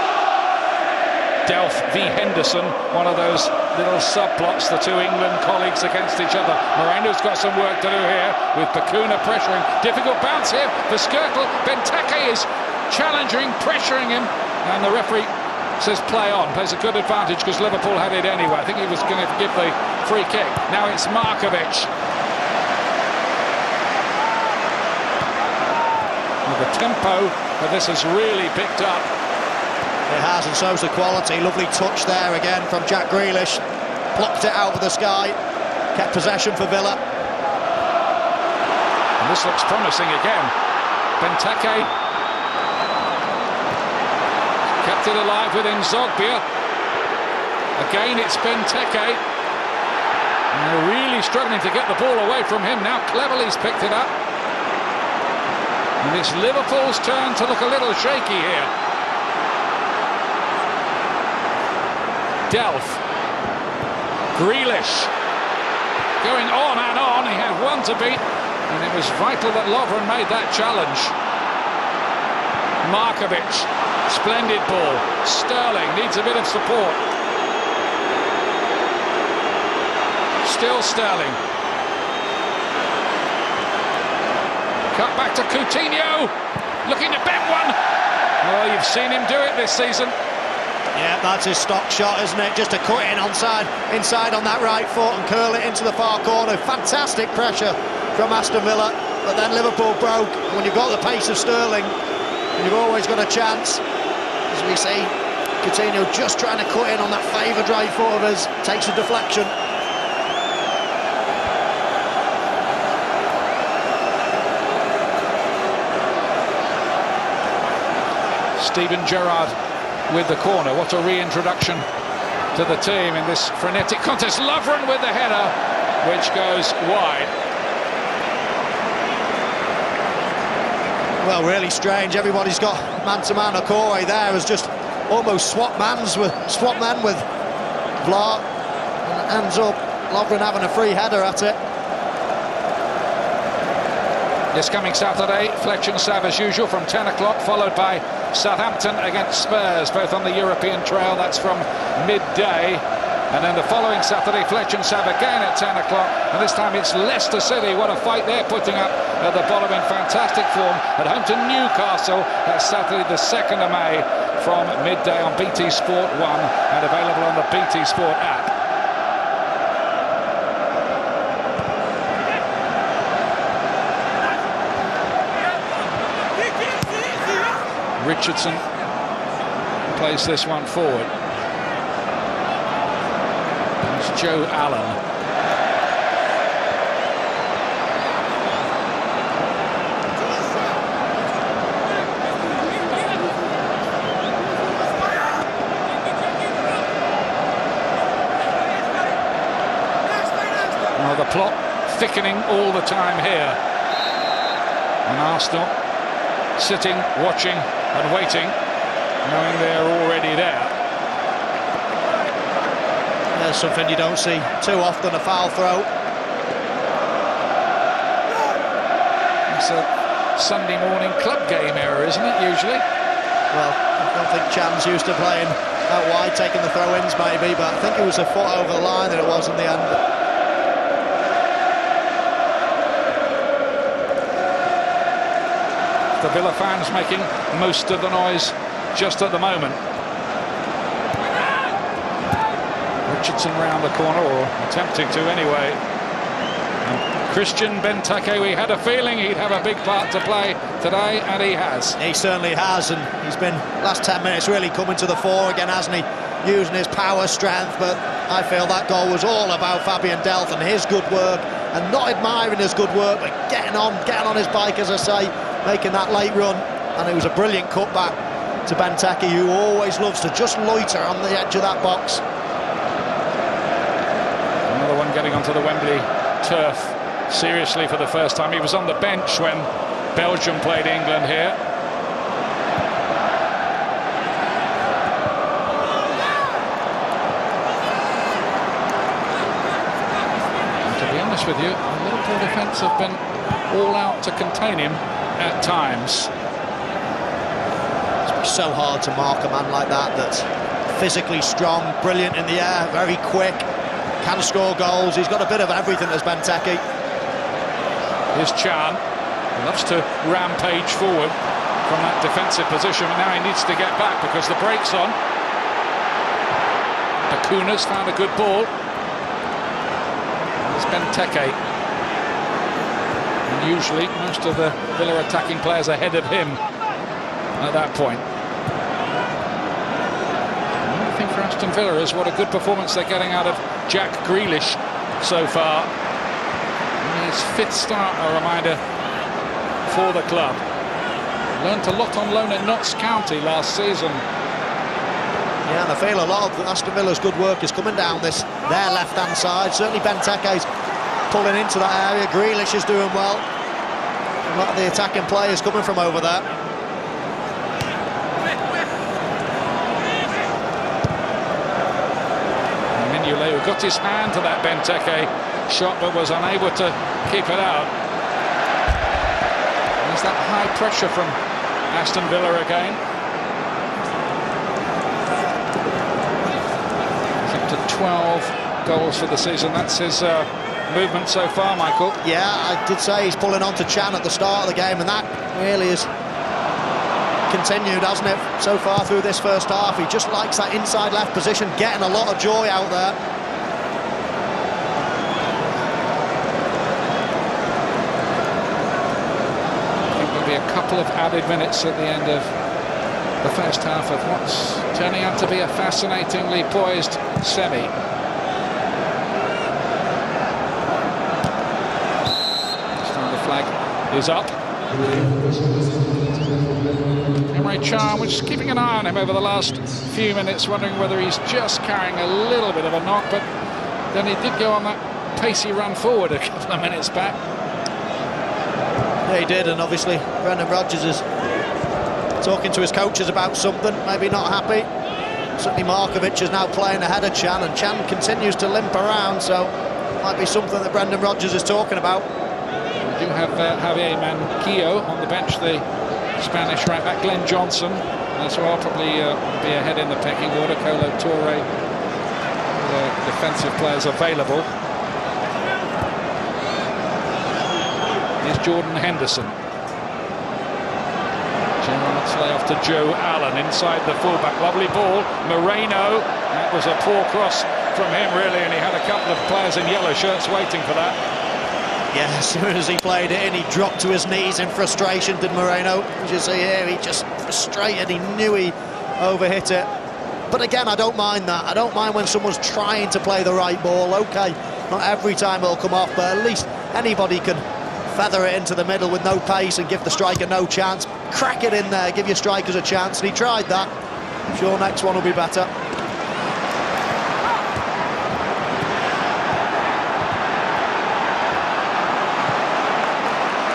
Speaker 1: Delph v Henderson, one of those little subplots, the two England colleagues against each other. Moreno's got some work to do here, with Bacuna pressuring. Difficult bounce here for Škrtel. Benteke is challenging, pressuring him, and the referee says play on. Plays a good advantage because Liverpool had it anyway. I think he was going to give the free kick. Now it's Markovic. Well, the tempo of this has really picked up.
Speaker 2: It has, and so's the quality. Lovely touch there again from Jack Grealish. Plucked it out of the sky. Kept possession for Villa.
Speaker 1: And this looks promising again. Benteke kept it alive with Nzogbia. Again, it's Benteke. And they're really struggling to get the ball away from him. Now Cleverley's picked it up. And it's Liverpool's turn to look a little shaky here. Delph. Grealish. Going on and on. He had one to beat. And it was vital that Lovren made that challenge. Markovic. Splendid ball. Sterling needs a bit of support. Still Sterling. Cut back to Coutinho. Looking to bend one. Well, you've seen him do it this season.
Speaker 2: Yeah, that's his stock shot, isn't it? Just to cut in inside on that right foot and curl it into the far corner. Fantastic pressure from Aston Villa. But then Liverpool broke. When you've got the pace of Sterling, and you've always got a chance. As we see, Coutinho just trying to cut in on that favoured right foot of his, takes a deflection.
Speaker 1: Steven Gerrard with the corner. What a reintroduction to the team in this frenetic contest. Lovren with the header, which goes wide.
Speaker 2: Well, really strange. Everybody's got man-to-man. Okoye there has just almost swapped men with Vlaar, and ends up Lovren having a free header at it.
Speaker 1: This coming Saturday, Fletch & Sav as usual from 10 o'clock, followed by Southampton against Spurs, both on the European trail. That's from midday. And then the following Saturday, Fletch & Sav again at 10 o'clock. And this time it's Leicester City. What a fight they're putting up at the bottom in fantastic form. At home to Newcastle. That's Saturday the 2nd of May from midday on BT Sport 1 and available on the BT Sport app. Richardson plays this one forward. It's Joe Allen. thickening all the time here. And Arsenal sitting, watching and waiting, knowing they're already there.
Speaker 2: There's something you don't see too often, a foul throw.
Speaker 1: It's a Sunday morning club game error, isn't it, usually?
Speaker 2: Well, I don't think Chan's used to playing out wide, taking the throw-ins maybe, but I think it was a foot over the line that it was in the end.
Speaker 1: The Villa fans making most of the noise just at the moment. Richardson round the corner, or attempting to anyway. And Christian Benteke, we had a feeling he'd have a big part to play today, and he has.
Speaker 2: He certainly has, and he's been, last 10 minutes, really coming to the fore again, hasn't he? Using his power, strength, but I feel that goal was all about Fabian Delph and his good work, and not admiring his good work, but getting on his bike, as I say, making that late run. And it was a brilliant cutback to Benteke, who always loves to just loiter on the edge of that box.
Speaker 1: Another one getting onto the Wembley turf seriously for the first time. He was on the bench when Belgium played England here. And to be honest with you, the Liverpool defence have been all out to contain him at times.
Speaker 2: It's so hard to mark a man like that, that's physically strong, brilliant in the air, very quick, can score goals. He's got a bit of everything as Benteke.
Speaker 1: Here's Chan, loves to rampage forward from that defensive position, but now he needs to get back because the break's on. Bacuna's found a good ball. It's Benteke. And usually most of the Villa attacking players ahead of him at that point. The thing for Aston Villa is what a good performance they're getting out of Jack Grealish so far. His fifth start, a reminder, for the club. Learned a lot on loan at Notts County last season.
Speaker 2: Yeah, and I feel a lot of Aston Villa's good work is coming down their left-hand side. Certainly Benteke's pulling into that area. Grealish is doing well. A lot of the attacking players coming from over there.
Speaker 1: Mingolet, who got his hand to that Benteke shot but was unable to keep it out. There's that high pressure from Aston Villa again. He's up to 12 goals for the season. That's his movement so far, Michael.
Speaker 2: Yeah, I did say he's pulling on to Chan at the start of the game, and that really has continued, hasn't it, so far through this first half. He just likes that inside left position, getting a lot of joy out there.
Speaker 1: A couple of added minutes at the end of the first half of what's turning out to be a fascinatingly poised semi. This time the flag is up. Emre Can, we're just keeping an eye on him over the last few minutes, wondering whether he's just carrying a little bit of a knock, but then he did go on that pacey run forward a couple of minutes back.
Speaker 2: Yeah, he did, and obviously Brendan Rodgers is talking to his coaches about something, maybe not happy. Certainly Markovic is now playing ahead of Chan, and Chan continues to limp around, so it might be something that Brendan Rodgers is talking about.
Speaker 1: We do have Javier Manquillo on the bench, the Spanish right back. Glenn Johnson as well, probably be ahead in the pecking order. Kolo Toure, the defensive players available. Jordan Henderson. Gerrard's lay off to Joe Allen inside the fullback. Lovely ball. Moreno. That was a poor cross from him, really, and he had a couple of players in yellow shirts waiting for that.
Speaker 2: Yeah, as soon as he played it in, he dropped to his knees in frustration, did Moreno. As you see here, he just frustrated. He knew he overhit it. But again, I don't mind that. I don't mind when someone's trying to play the right ball. OK, not every time it'll come off, but at least anybody can feather it into the middle with no pace and give the striker no chance. Crack it in there, give your strikers a chance, and he tried that. I'm sure next one will be better.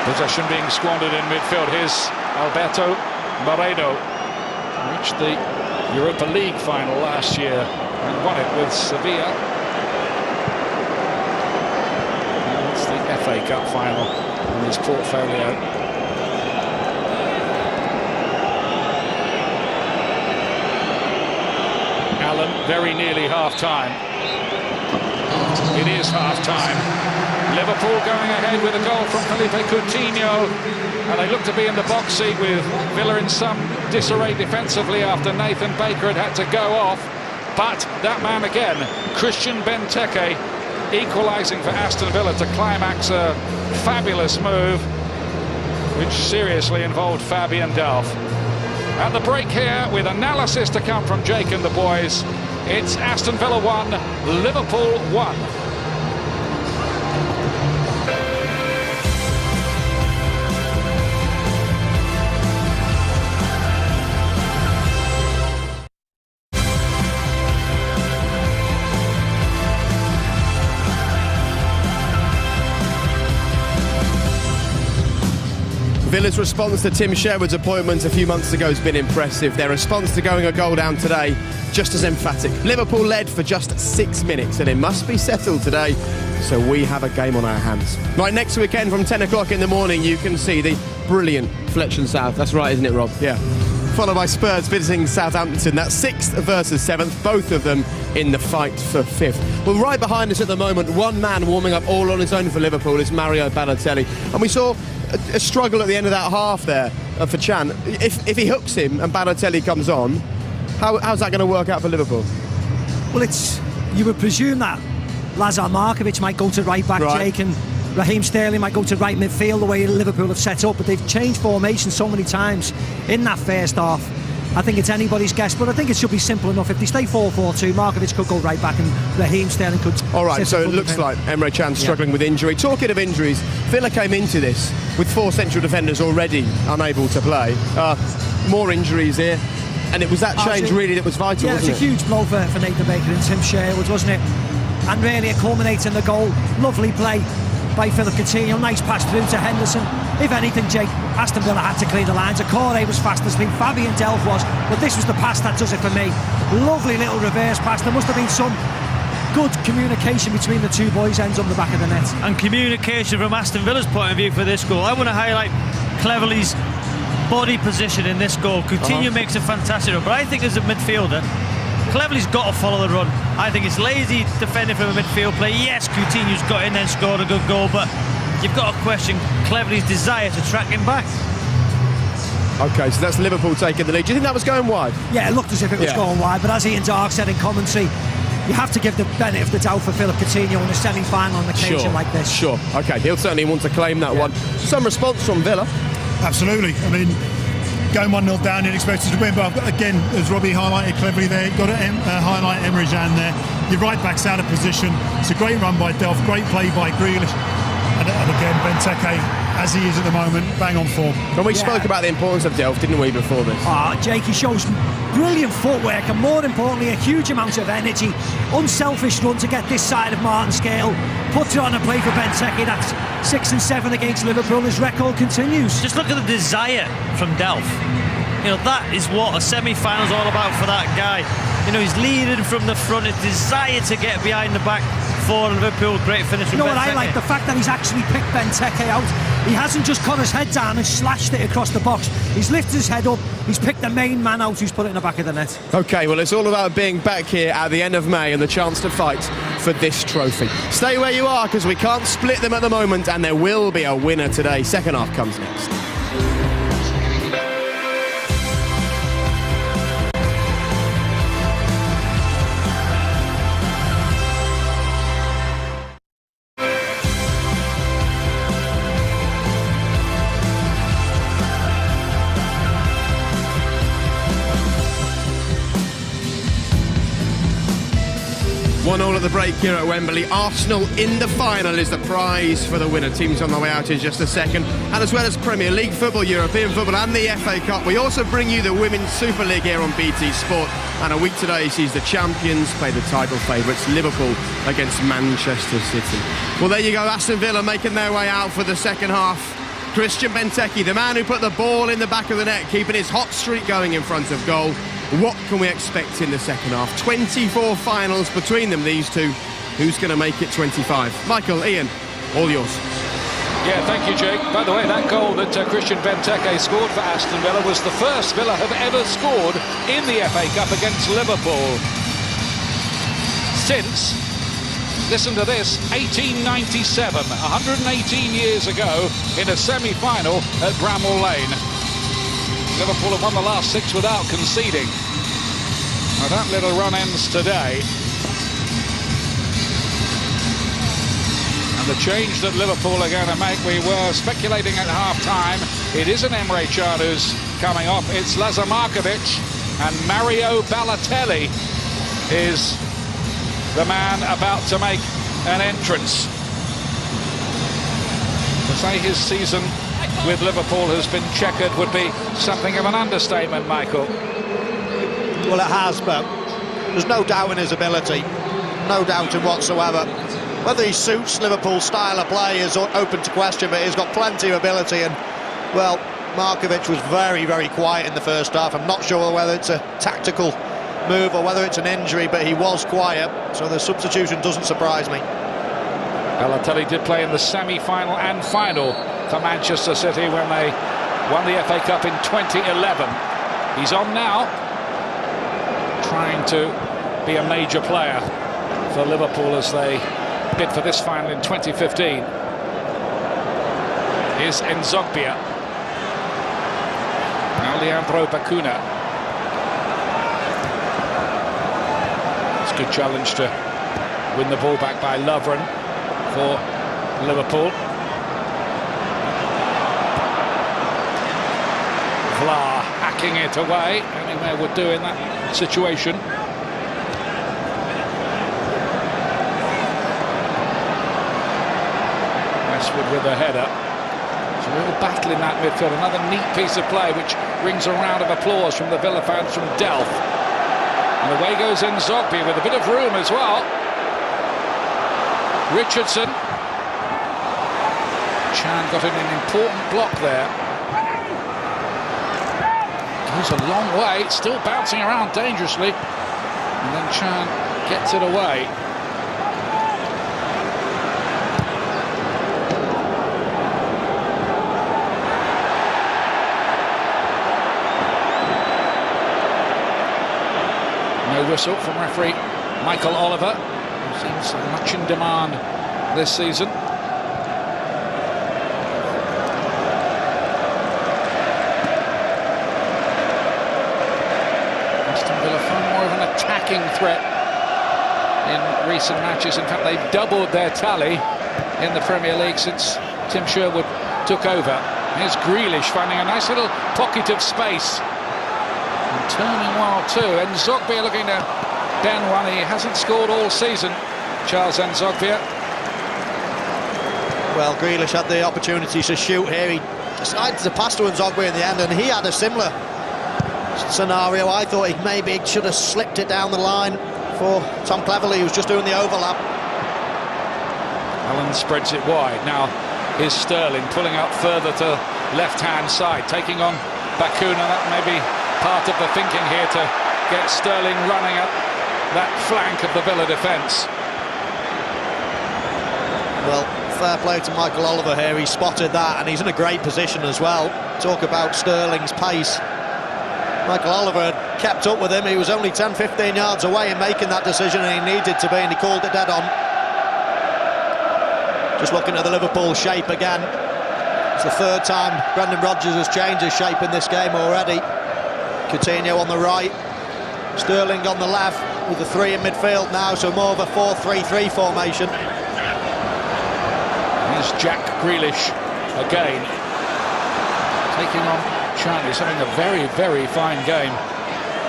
Speaker 1: Possession being squandered in midfield. Here's Alberto Moreno. Reached the Europa League final last year and won it with Sevilla. Now it's the FA Cup final in his portfolio. Allen, very nearly half-time. It is half-time. Liverpool going ahead with a goal from Philippe Coutinho, and they look to be in the box seat with Villa in some disarray defensively after Nathan Baker had to go off. But that man again, Christian Benteke, equalising for Aston Villa to climax a fabulous move, which seriously involved Fabian Delph. At the break here, with analysis to come from Jake and the boys, it's Aston Villa 1, Liverpool 1.
Speaker 3: Villa's response to Tim Sherwood's appointment a few months ago has been impressive. Their response to going a goal down today, just as emphatic. Liverpool led for just 6 minutes and it must be settled today, so we have a game on our hands. Right, next weekend from 10 o'clock in the morning you can see the brilliant Fletcher South. That's right, isn't it, Rob? Yeah. Followed by Spurs visiting Southampton. That's 6th versus 7th, both of them in the fight for 5th. Well, right behind us at the moment, one man warming up all on his own for Liverpool is Mario Balotelli. And we saw a struggle at the end of that half there for Chan. If he hooks him and Balotelli comes on, how's that going to work out for Liverpool?
Speaker 4: Well, you would presume that Lazar Markovic might go to right back, right. Jake, and Raheem Sterling might go to right midfield the way Liverpool have set up, but they've changed formation so many times in that first half. I think it's anybody's guess, but I think it should be simple enough. If they stay 4-4-2, Markovic could go right back and Raheem Sterling could...
Speaker 3: All right, so it looks like Emre Can struggling with injury. Talking of injuries, Villa came into this with 4 central defenders already unable to play. More injuries here, and it was that change really that was vital, wasn't it?
Speaker 4: Yeah, it was a huge blow for Nathan Baker and Tim Sherwood, wasn't it? And really it culminates in the goal. Lovely play by Philippe Coutinho, nice pass through to Henderson. If anything, Jake, Aston Villa had to clear the lines. Corey was fast asleep, Fabian Delph was, but this was the pass that does it for me. Lovely little reverse pass. There must have been some good communication between the two boys' ends on the back of the net.
Speaker 5: And communication from Aston Villa's point of view for this goal. I want to highlight Cleverley's body position in this goal. Coutinho makes a fantastic run, but I think as a midfielder, Cleverley's got to follow the run. I think it's lazy defending from a midfield play. Yes, Coutinho's got in and scored a good goal, but you've got to question Cleverley's desire to track him back.
Speaker 3: OK, so that's Liverpool taking the lead. Do you think that was going wide?
Speaker 4: Yeah, it looked as if it was going wide, but as Ian Dark said in commentary, you have to give the benefit of the doubt for Philippe Coutinho in a semi-final on an occasion like this.
Speaker 3: Sure, OK, he'll certainly want to claim that one. Some response from Villa.
Speaker 6: Absolutely. I mean, going 1-0 down, you'd expect us to win, but again, as Robbie highlighted cleverly there, got to highlight Emre Can there. Your right back's out of position. It's a great run by Delph, great play by Grealish, and again, Benteke, as he is at the moment, bang on form.
Speaker 3: And we spoke about the importance of Delph, didn't we, before this?
Speaker 4: Jake, he shows brilliant footwork and more importantly, a huge amount of energy. Unselfish run to get this side of Martin Škrtel. Puts it on a play for Benteke. That's 6 and 7 against Liverpool. His record continues.
Speaker 5: Just look at the desire from Delph. You know, that is what a semi-final's all about for that guy. You know, he's leading from the front, his desire to get behind the back for Liverpool. Great finish from Benteke.
Speaker 4: You know what I like? The fact that he's actually picked Benteke out. He hasn't just got his head down and slashed it across the box. He's lifted his head up. He's picked the main man out who's put it in the back of the net. OK, well, it's all about being back here at the end of May and the chance to fight for this trophy. Stay where you are, because we can't split them at the moment, and there will be a winner today. Second half comes next. All at the break here at Wembley. Arsenal in the final is the prize for the winner. Teams on the way out in just a second. And as well as Premier League football, European football and the FA Cup, we also bring you the Women's Super League here on BT Sport. And a week today sees the champions play the title favourites Liverpool against Manchester City. Well, there you go, Aston Villa making their way out for the second half.
Speaker 3: Christian Benteke, the man who put the ball in the back of the net, keeping his hot streak going in front of goal. What can we expect in the second half? 24 finals between them, these two. Who's going to make it 25? Michael, Ian, all yours.
Speaker 1: Yeah, thank you, Jake. By the way, that goal that Christian Benteke scored for Aston Villa was the first Villa have ever scored in the FA Cup against Liverpool since, listen to this, 1897, 118 years ago, in a semi-final at Bramall Lane. Liverpool have won the last 6 without conceding. Now that little run ends today. The change that Liverpool are going to make, we were speculating at half-time, it isn't Emre Can who's coming off, it's Lazar Markovic, and Mario Balotelli is the man about to make an entrance. To say his season with Liverpool has been checkered would be something of an understatement, Michael.
Speaker 2: Well, it has, but there's no doubt in his ability, no doubt in whatsoever. Whether he suits Liverpool's style of play is open to question, but he's got plenty of ability. And, well, Markovic was very, very quiet in the first half. I'm not sure whether it's a tactical move or whether it's an injury, but he was quiet, so the substitution doesn't surprise me.
Speaker 1: Balotelli did play in the semi-final and final for Manchester City when they won the FA Cup in 2011. He's on now, trying to be a major player for Liverpool as they bid for this final in 2015. Here's Nzogbia. Now Leandro Bacuna. It's a good challenge to win the ball back by Lovren for Liverpool. Vlaar hacking it away. Anywhere would do in that situation. Westwood with a header. It's a real battle in that midfield. Another neat piece of play which brings a round of applause from the Villa fans from Delph. And away goes Nzogbia with a bit of room as well. Richardson. Chan got in an important block there. Goes a long way, still bouncing around dangerously. And then Chan gets it away. No whistle from referee Michael Oliver, who seems much in demand this season. Aston Villa far more of an attacking threat in recent matches. In fact, they've doubled their tally in the Premier League since Tim Sherwood took over. Here's Grealish finding a nice little pocket of space. And turning well too. Nzogbia looking to den one. He hasn't scored all season, Charles Nzogbia.
Speaker 2: Well, Grealish had the opportunity to shoot here. He decided to pass to Nzogbia in the end, and he had a similar scenario. I thought he maybe should have slipped it down the line for Tom Cleverley, who's just doing the overlap.
Speaker 1: Allen spreads it wide. Now here's Sterling pulling up further to left-hand side, taking on Bacuna. That may be part of the thinking here, to get Sterling running up that flank of the Villa defence.
Speaker 2: Well, fair play to Michael Oliver here. He spotted that, and he's in a great position as well. Talk about Sterling's pace. Michael Oliver had kept up with him. He was only 10-15 yards away in making that decision, and he needed to be, and he called it dead on. Just looking at the Liverpool shape again. It's the third time Brendan Rodgers has changed his shape in this game already. Coutinho on the right, Sterling on the left, with the three in midfield now, so more of a 4-3-3 formation.
Speaker 1: Here's Jack Grealish again, taking on Chan. He's having a very, very fine game,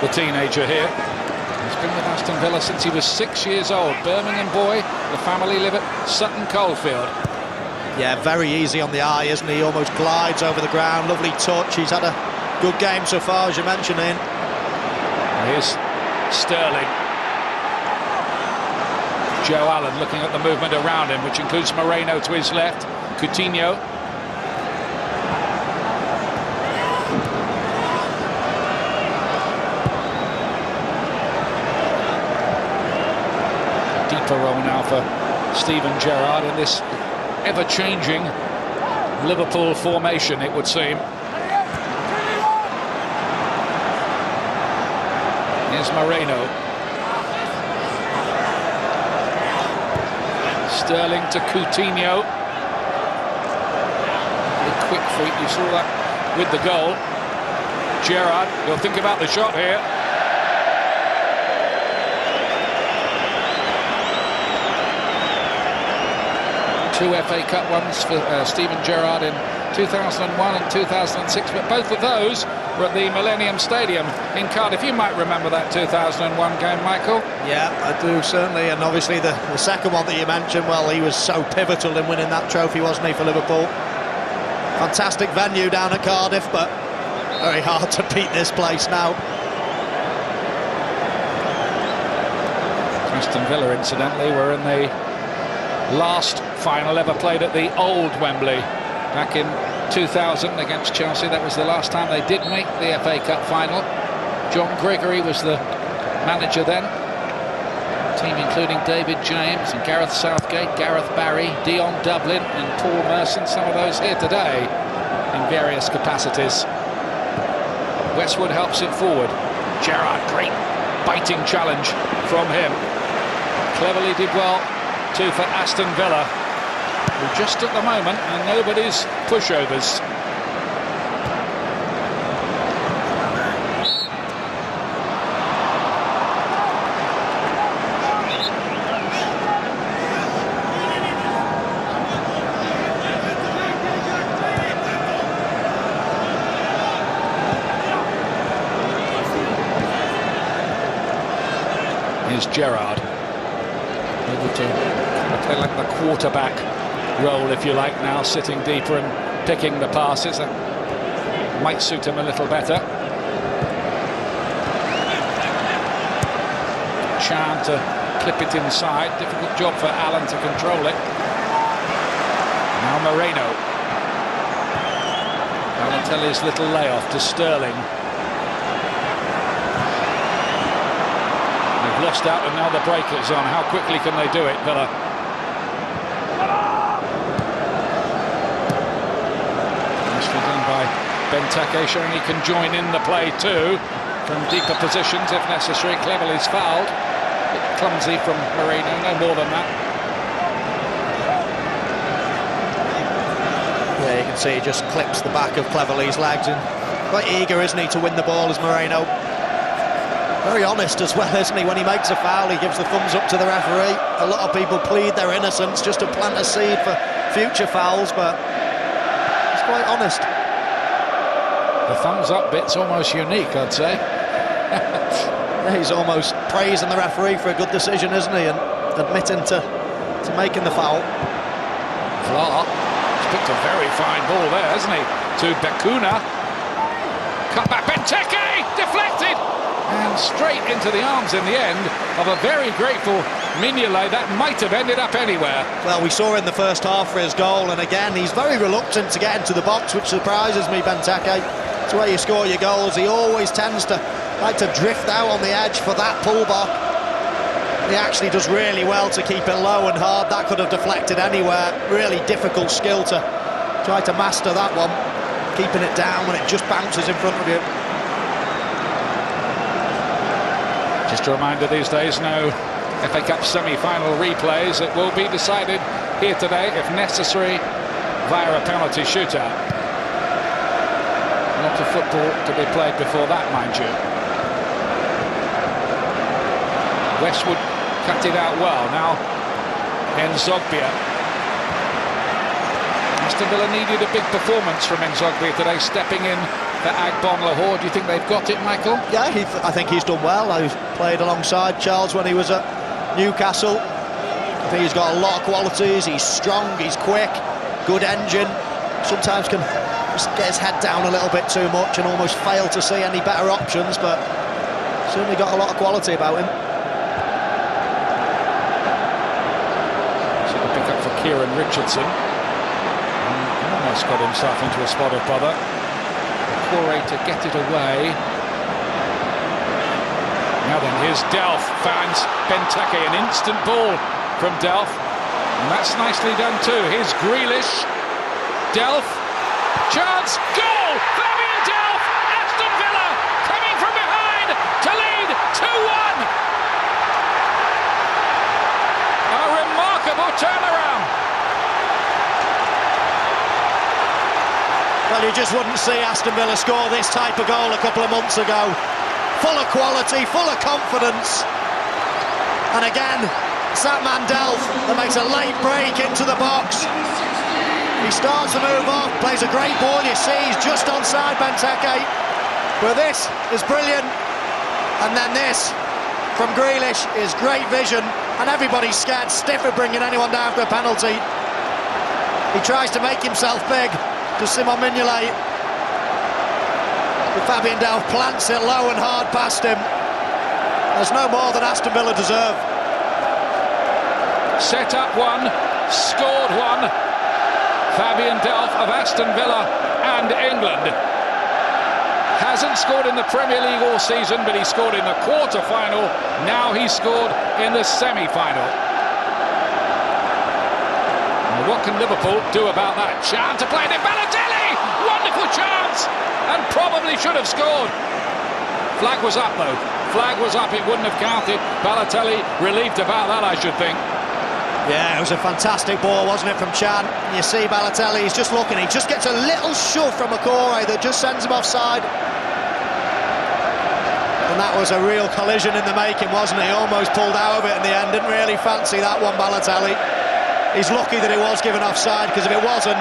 Speaker 1: the teenager here. He's been with Aston Villa since he was 6 years old. Birmingham boy, the family live at Sutton Coldfield.
Speaker 2: Yeah, very easy on the eye, isn't he? He almost glides over the ground, lovely touch. He's had a good game so far, as you mentioned, Ian.
Speaker 1: Here's Sterling. Joe Allen looking at the movement around him, which includes Moreno to his left, Coutinho. keeper role now for Steven Gerrard in this ever-changing Liverpool formation, it would seem. Here's Moreno. Sterling to Coutinho. The quick feet, you saw that with the goal. Gerrard, he'll think about the shot here. Two FA Cup ones for Steven Gerrard in 2001 and 2006, but both of those were at the Millennium Stadium in Cardiff. You might remember that 2001 game, Michael.
Speaker 2: Yeah, I do, certainly, and obviously the second one that you mentioned, well, he was so pivotal in winning that trophy, wasn't he, for Liverpool? Fantastic venue down at Cardiff, but very hard to beat this place now.
Speaker 1: Aston Villa, incidentally, were in the last final ever played at the old Wembley back in 2000 against Chelsea. That was the last time they did make the FA Cup final. John Gregory was the manager then. Team including David James and Gareth Southgate, Gareth Barry, Dion Dublin and Paul Merson. Some of those here today in various capacities. Westwood helps it forward. Gerrard, great biting challenge from him. Cleverley did well too for Aston Villa, who just at the moment are nobody's pushovers. Here's Gerrard, able to play like the quarterback role, if you like, now, sitting deeper and picking the passes. That might suit him a little better. Chan to clip it inside. Difficult job for Allen to control it. Now Moreno. Balotelli's little layoff to Sterling. They've lost out and now the break is on. How quickly can they do it, Villa? By Benteke, showing he can join in the play too from deeper positions if necessary. Cleverley's fouled. A bit clumsy from Moreno, no more than that.
Speaker 2: Yeah, you can see he just clips the back of Cleverley's legs, and quite eager, isn't he, to win the ball as Moreno. Very honest as well, isn't he? When he makes a foul, he gives the thumbs up to the referee. A lot of people plead their innocence just to plant a seed for future fouls, but he's quite honest.
Speaker 1: The thumbs up bit's almost unique, I'd say.
Speaker 2: He's almost praising the referee for a good decision, isn't he? And admitting to making the foul.
Speaker 1: Vlaar has picked a very fine ball there, hasn't he? To Bacuna. Cut back, Benteke! Deflected! And straight into the arms in the end of a very grateful Mingolet. That might have ended up anywhere.
Speaker 2: Well, we saw in the first half for his goal, and again, he's very reluctant to get into the box, which surprises me, Benteke. It's where you score your goals. He always tends to like to drift out on the edge for that pullback. He actually does really well to keep it low and hard. That could have deflected anywhere. Really difficult skill to try to master that one. Keeping it down when it just bounces in front of you.
Speaker 1: Just a reminder, these days, no FA Cup semi-final replays. It will be decided here today, if necessary, via a penalty shootout. A lot of football to be played before that, mind you. Westwood cut it out well. Now Nzogbia. Aston Villa needed a big performance from Nzogbia today, stepping in for Agbon Lahore. Do you think they've got it, Michael?
Speaker 2: Yeah, I think he's done well. He's played alongside Charles when he was at Newcastle. I think he's got a lot of qualities. He's strong, he's quick, good engine. Sometimes can just get his head down a little bit too much and almost fail to see any better options, but certainly got a lot of quality about him.
Speaker 1: So the pick up for Kieran Richardson. Almost got himself into a spot of bother. Corey to get it away. Now then, here's Delph, finds Benteke, an instant ball from Delph. And that's nicely done too. Here's Grealish. Delph. Chance. Goal! Fabian Delph! Aston Villa coming from behind to lead 2-1. A remarkable turnaround.
Speaker 2: Well, you just wouldn't see Aston Villa score this type of goal a couple of months ago. Full of quality, full of confidence. And again, it's that man Delph that makes a late break into the box. He starts to move off, plays a great ball, you see, he's just onside Benteke. But this is brilliant. And then this from Grealish is great vision. And everybody's scared stiff of bringing anyone down for a penalty. He tries to make himself big to Simon Mingolet. But Fabian Delph plants it low and hard past him. There's no more than Aston Villa deserve.
Speaker 1: Set up one, scored one. Fabian Delph of Aston Villa and England. Hasn't scored in the Premier League all season, but he scored in the quarter-final. Now he scored in the semi-final. What can Liverpool do about that? Chance to play it in Balotelli! Wonderful chance! And probably should have scored. Flag was up though. Flag was up, it wouldn't have counted. Balotelli relieved about that, I should think.
Speaker 2: Yeah, it was a fantastic ball, wasn't it, from Chan? You see Balotelli, he's just looking, he just gets a little shove from Akore that just sends him offside. And that was a real collision in the making, wasn't it? He almost pulled out of it in the end, didn't really fancy that one, Balotelli. He's lucky that it was given offside, because if it wasn't,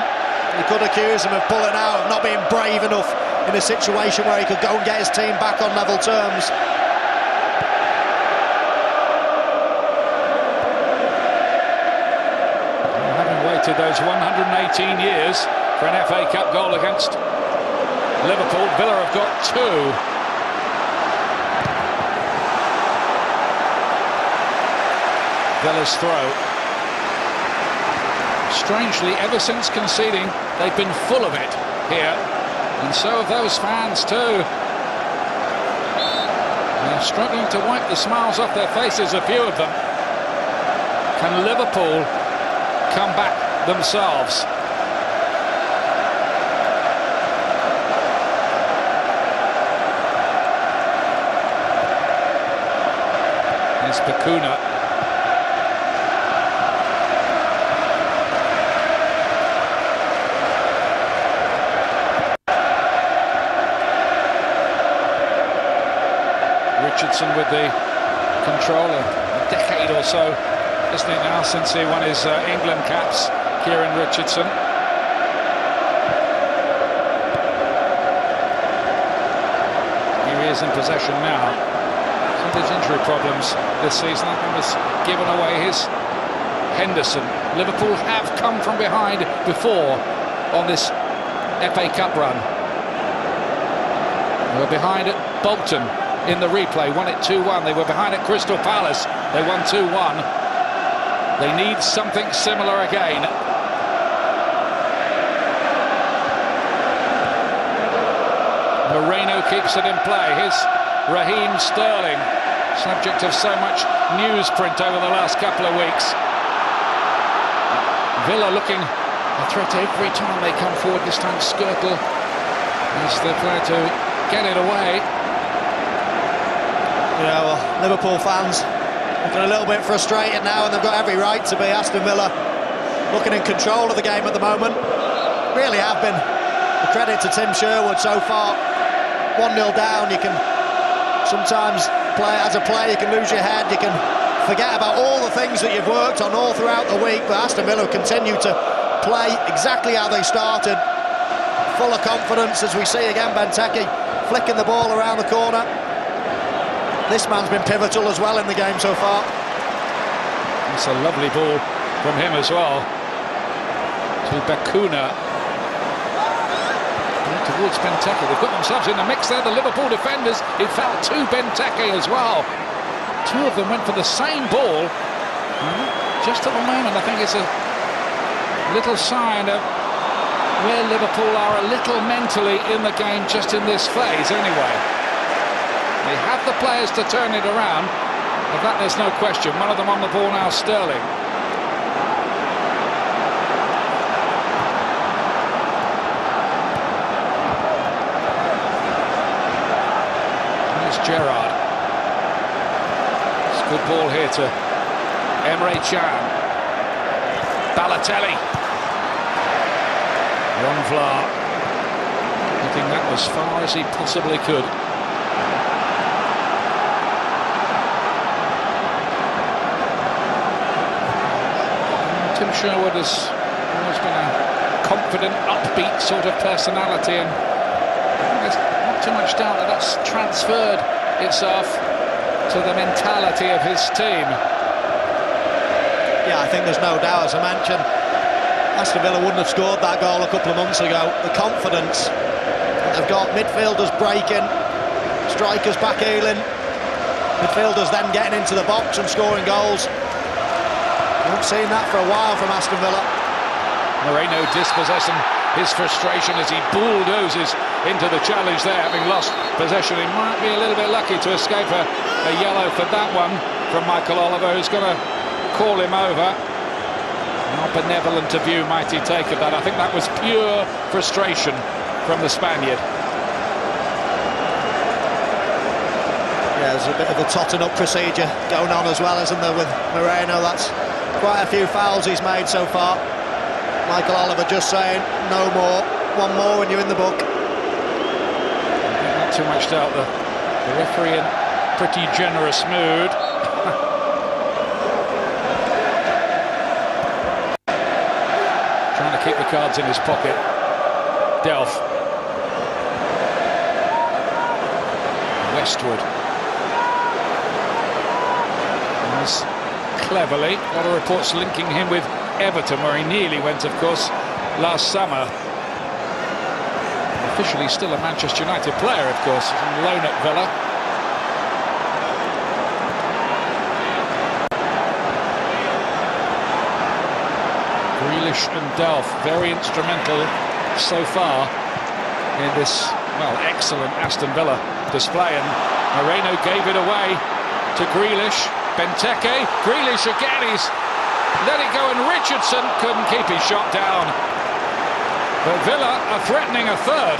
Speaker 2: you could accuse him of pulling out, of not being brave enough in a situation where he could go and get his team back on level terms.
Speaker 1: Those 118 years for an FA Cup goal against Liverpool. Villa have got two. Villa's throw. Strangely, ever since conceding, they've been full of it here, and so have those fans too. They're struggling to wipe the smiles off their faces, a few of them. Can Liverpool come back themselves? Here's Bacuna. Richardson with the control, a decade or so, isn't it now, since he won his England caps. Kieran Richardson. Here he is in possession now. Some of his injury problems this season, that one was given away. His Henderson. Liverpool have come from behind before on this FA Cup run. They were behind at Bolton in the replay, won it 2-1. They were behind at Crystal Palace, they won 2-1. They need something similar again. Moreno keeps it in play. Here's Raheem Sterling, subject of so much newsprint over the last couple of weeks. Villa looking a threat every time they come forward. This time Škrtel is the player to get it away.
Speaker 2: Yeah, well, Liverpool fans looking a little bit frustrated now, and they've got every right to be. Aston Villa looking in control of the game at the moment. Really have been. A credit to Tim Sherwood so far. 1-0 down, you can sometimes play as a player, you can lose your head, you can forget about all the things that you've worked on all throughout the week, but Aston Villa continue to play exactly how they started, full of confidence, as we see again. Benteke flicking the ball around the corner. This man's been pivotal as well in the game so far.
Speaker 1: It's a lovely ball from him as well to Bacuna. Towards Benteke, they've got themselves in the mix there, the Liverpool defenders. It fell to Benteke as well. Two of them went for the same ball. Just at the moment, I think it's a little sign of where Liverpool are a little mentally in the game, just in this phase anyway. They have the players to turn it around, of that there's no question. One of them on the ball now, Sterling. Gerrard. It's a good ball here to Emre Can. Balotelli. Ron Vlaar. Hitting that as far as he possibly could. Tim Sherwood has always been a confident, upbeat sort of personality, and there's not too much doubt that that's transferred itself to the mentality of his team.
Speaker 2: Yeah, I think there's no doubt, as I mentioned, Aston Villa wouldn't have scored that goal a couple of months ago. The confidence they've got, midfielders breaking, strikers back healing, midfielders then getting into the box and scoring goals. We haven't seen that for a while from Aston Villa.
Speaker 1: Moreno dispossessing his frustration as he bulldozes into the challenge there, having lost possession. He might be a little bit lucky to escape a yellow for that one from Michael Oliver, who's going to call him over. How benevolent a view might he take of that? I think that was pure frustration from the Spaniard.
Speaker 2: Yeah, there's a bit of a totting up procedure going on as well, isn't there, with Moreno? That's quite a few fouls he's made so far. Michael Oliver just saying, no more, one more when you're in the book.
Speaker 1: Not too much doubt, the referee in pretty generous mood. Trying to keep the cards in his pocket. Delph. Westwood. Nice. Cleverley. A lot of reports linking him with Everton, where he nearly went, of course, last summer. Officially still a Manchester United player, of course, on loan at Villa. Grealish and Delph very instrumental so far in this, well, excellent Aston Villa display, and Moreno gave it away to Grealish. Benteke, Grealish again, he's let it go, and Richardson couldn't keep his shot down. But Villa are threatening a third.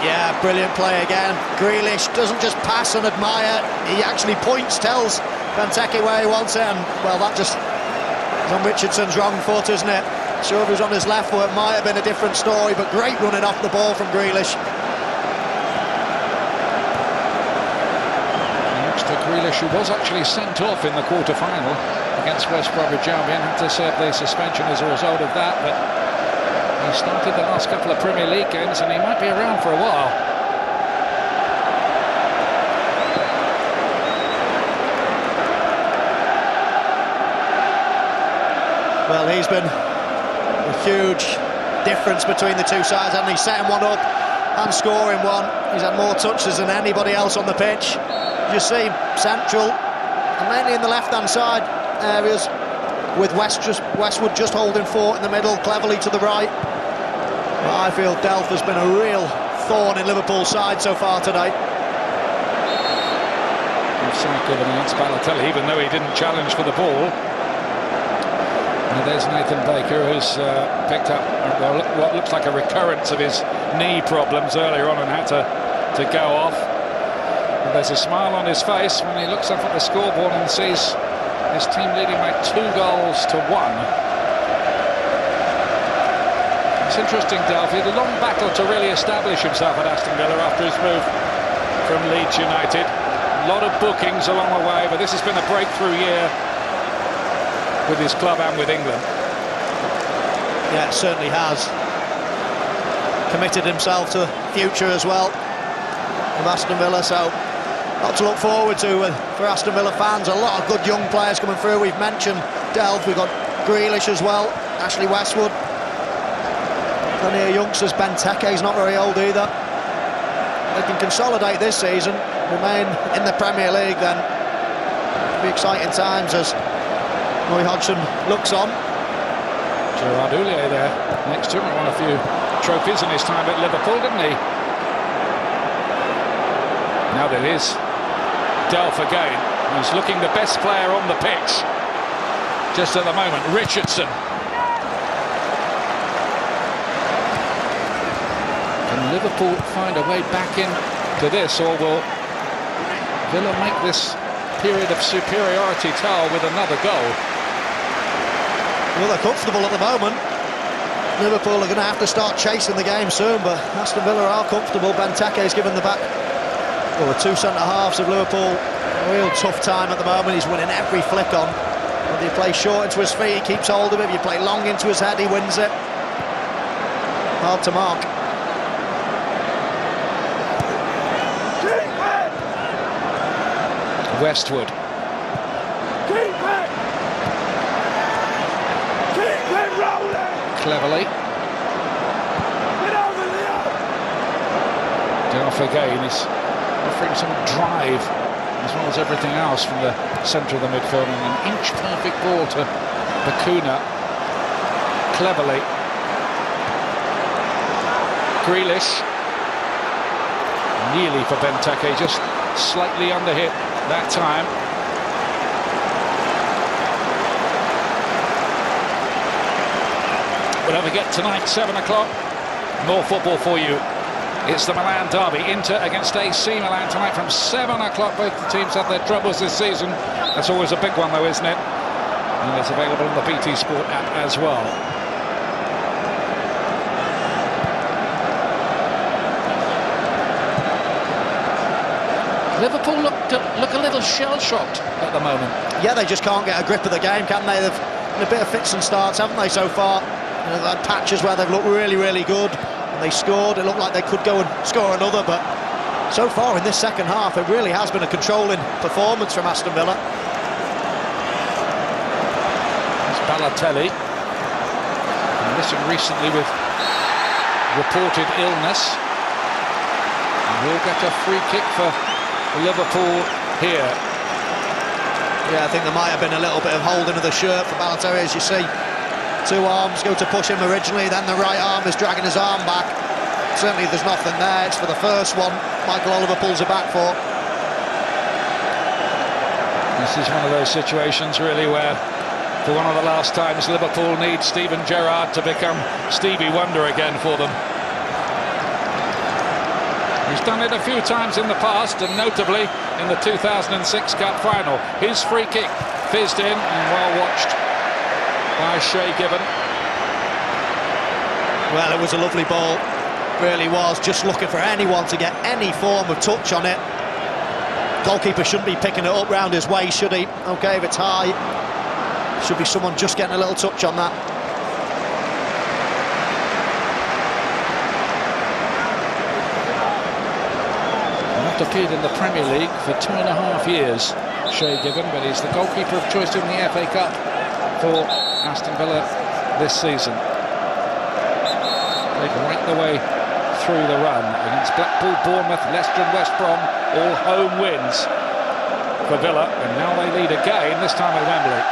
Speaker 2: Yeah, brilliant play again. Grealish doesn't just pass and admire, he actually points, tells Benteke where he wants it, and well, that just is on Richardson's wrong foot, isn't it? Sure, if he was on his left foot, it might have been a different story, but great running off the ball from Grealish.
Speaker 1: Grealish, who was actually sent off in the quarter-final against West Bromwich Albion, had to serve the suspension as a result of that, but he started the last couple of Premier League games and he might be around for a while.
Speaker 2: Well, he's been a huge difference between the two sides, and he's setting one up and scoring one. He's had more touches than anybody else on the pitch. You see central and mainly in the left-hand side areas, with Westwood just holding fort in the middle, Cleverley to the right. But I feel Delph has been a real thorn in Liverpool's side so far today.
Speaker 1: Offside given against Balotelli, even though he didn't challenge for the ball. And there's Nathan Baker, who's picked up what looks like a recurrence of his knee problems earlier on and had to go off. And there's a smile on his face when he looks up at the scoreboard and sees his team leading by 2 goals to 1. It's interesting, Delph, he had a long battle to really establish himself at Aston Villa after his move from Leeds United. A lot of bookings along the way, but this has been a breakthrough year with his club and with England.
Speaker 2: Yeah, it certainly has. Committed himself to the future as well of Aston Villa, so lot to look forward to for Aston Villa fans. A lot of good young players coming through. We've mentioned Delph, we've got Grealish as well, Ashley Westwood. Plenty of youngsters. Benteke's not very old either. They can consolidate this season, remain in the Premier League, then it'll be exciting times as Roy Hodgson looks on.
Speaker 1: Gerard Houllier there next to him, won a few trophies in his time at Liverpool, didn't he? Now there is Delph again, who's looking the best player on the pitch just at the moment. Richardson. Can Liverpool find a way back into this, or will Villa make this period of superiority tower with another goal.
Speaker 2: Well, they're comfortable at the moment. Liverpool are going to have to start chasing the game soon, but Aston Villa are comfortable. Benteke is given the back. Well, the two centre-halves of Liverpool, a real tough time at the moment. He's winning every flick on. Whether you play short into his feet, he keeps hold of it. If you play long into his head, he wins it. Hard to mark.
Speaker 1: Westwood. Cleverley. Delph again is offering some drive as well as everything else from the centre of the midfield, and an inch-perfect ball to Bacuna. Cleverley. Grealish. Nearly for Benteke, just slightly under hit that time. But don't forget, tonight, 7 o'clock, more football for you. It's the Milan derby, Inter against AC Milan tonight from 7 o'clock. Both the teams have their troubles this season. That's always a big one though, isn't it? And it's available on the BT Sport app as well. Liverpool look a little shell-shocked at the moment.
Speaker 2: Yeah, they just can't get a grip of the game, can they? They've had a bit of fits and starts, haven't they, so far? You know, they've had patches where they've looked really, really good, and they scored. It looked like they could go and score another, but so far in this second half, it really has been a controlling performance from Aston Villa.
Speaker 1: It's Balotelli. Missing recently with reported illness. And we'll get a free kick for Liverpool here.
Speaker 2: Yeah, I think there might have been a little bit of holding of the shirt for Balotelli, as you see. Two arms go to push him originally, then the right arm is dragging his arm back. Certainly there's nothing there. It's for the first one Michael Oliver pulls it back for.
Speaker 1: This is one of those situations really where, for one of the last times, Liverpool needs Steven Gerrard to become Stevie Wonder again for them. He's done it a few times in the past, and notably in the 2006 Cup final. His free kick fizzed in and well watched by Shay Given.
Speaker 2: Well, it was a lovely ball, really was. Just looking for anyone to get any form of touch on it. Goalkeeper shouldn't be picking it up round his waist, should he? Okay, if it's high, should be someone just getting a little touch on that.
Speaker 1: Appeared in the Premier League for 2.5 years, Shay Given, but he's the goalkeeper of choice in the FA Cup for Aston Villa this season. Played right the way through the run against Blackpool, Bournemouth, Leicester and West Brom, all home wins for Villa, and now they lead again, this time at Wembley.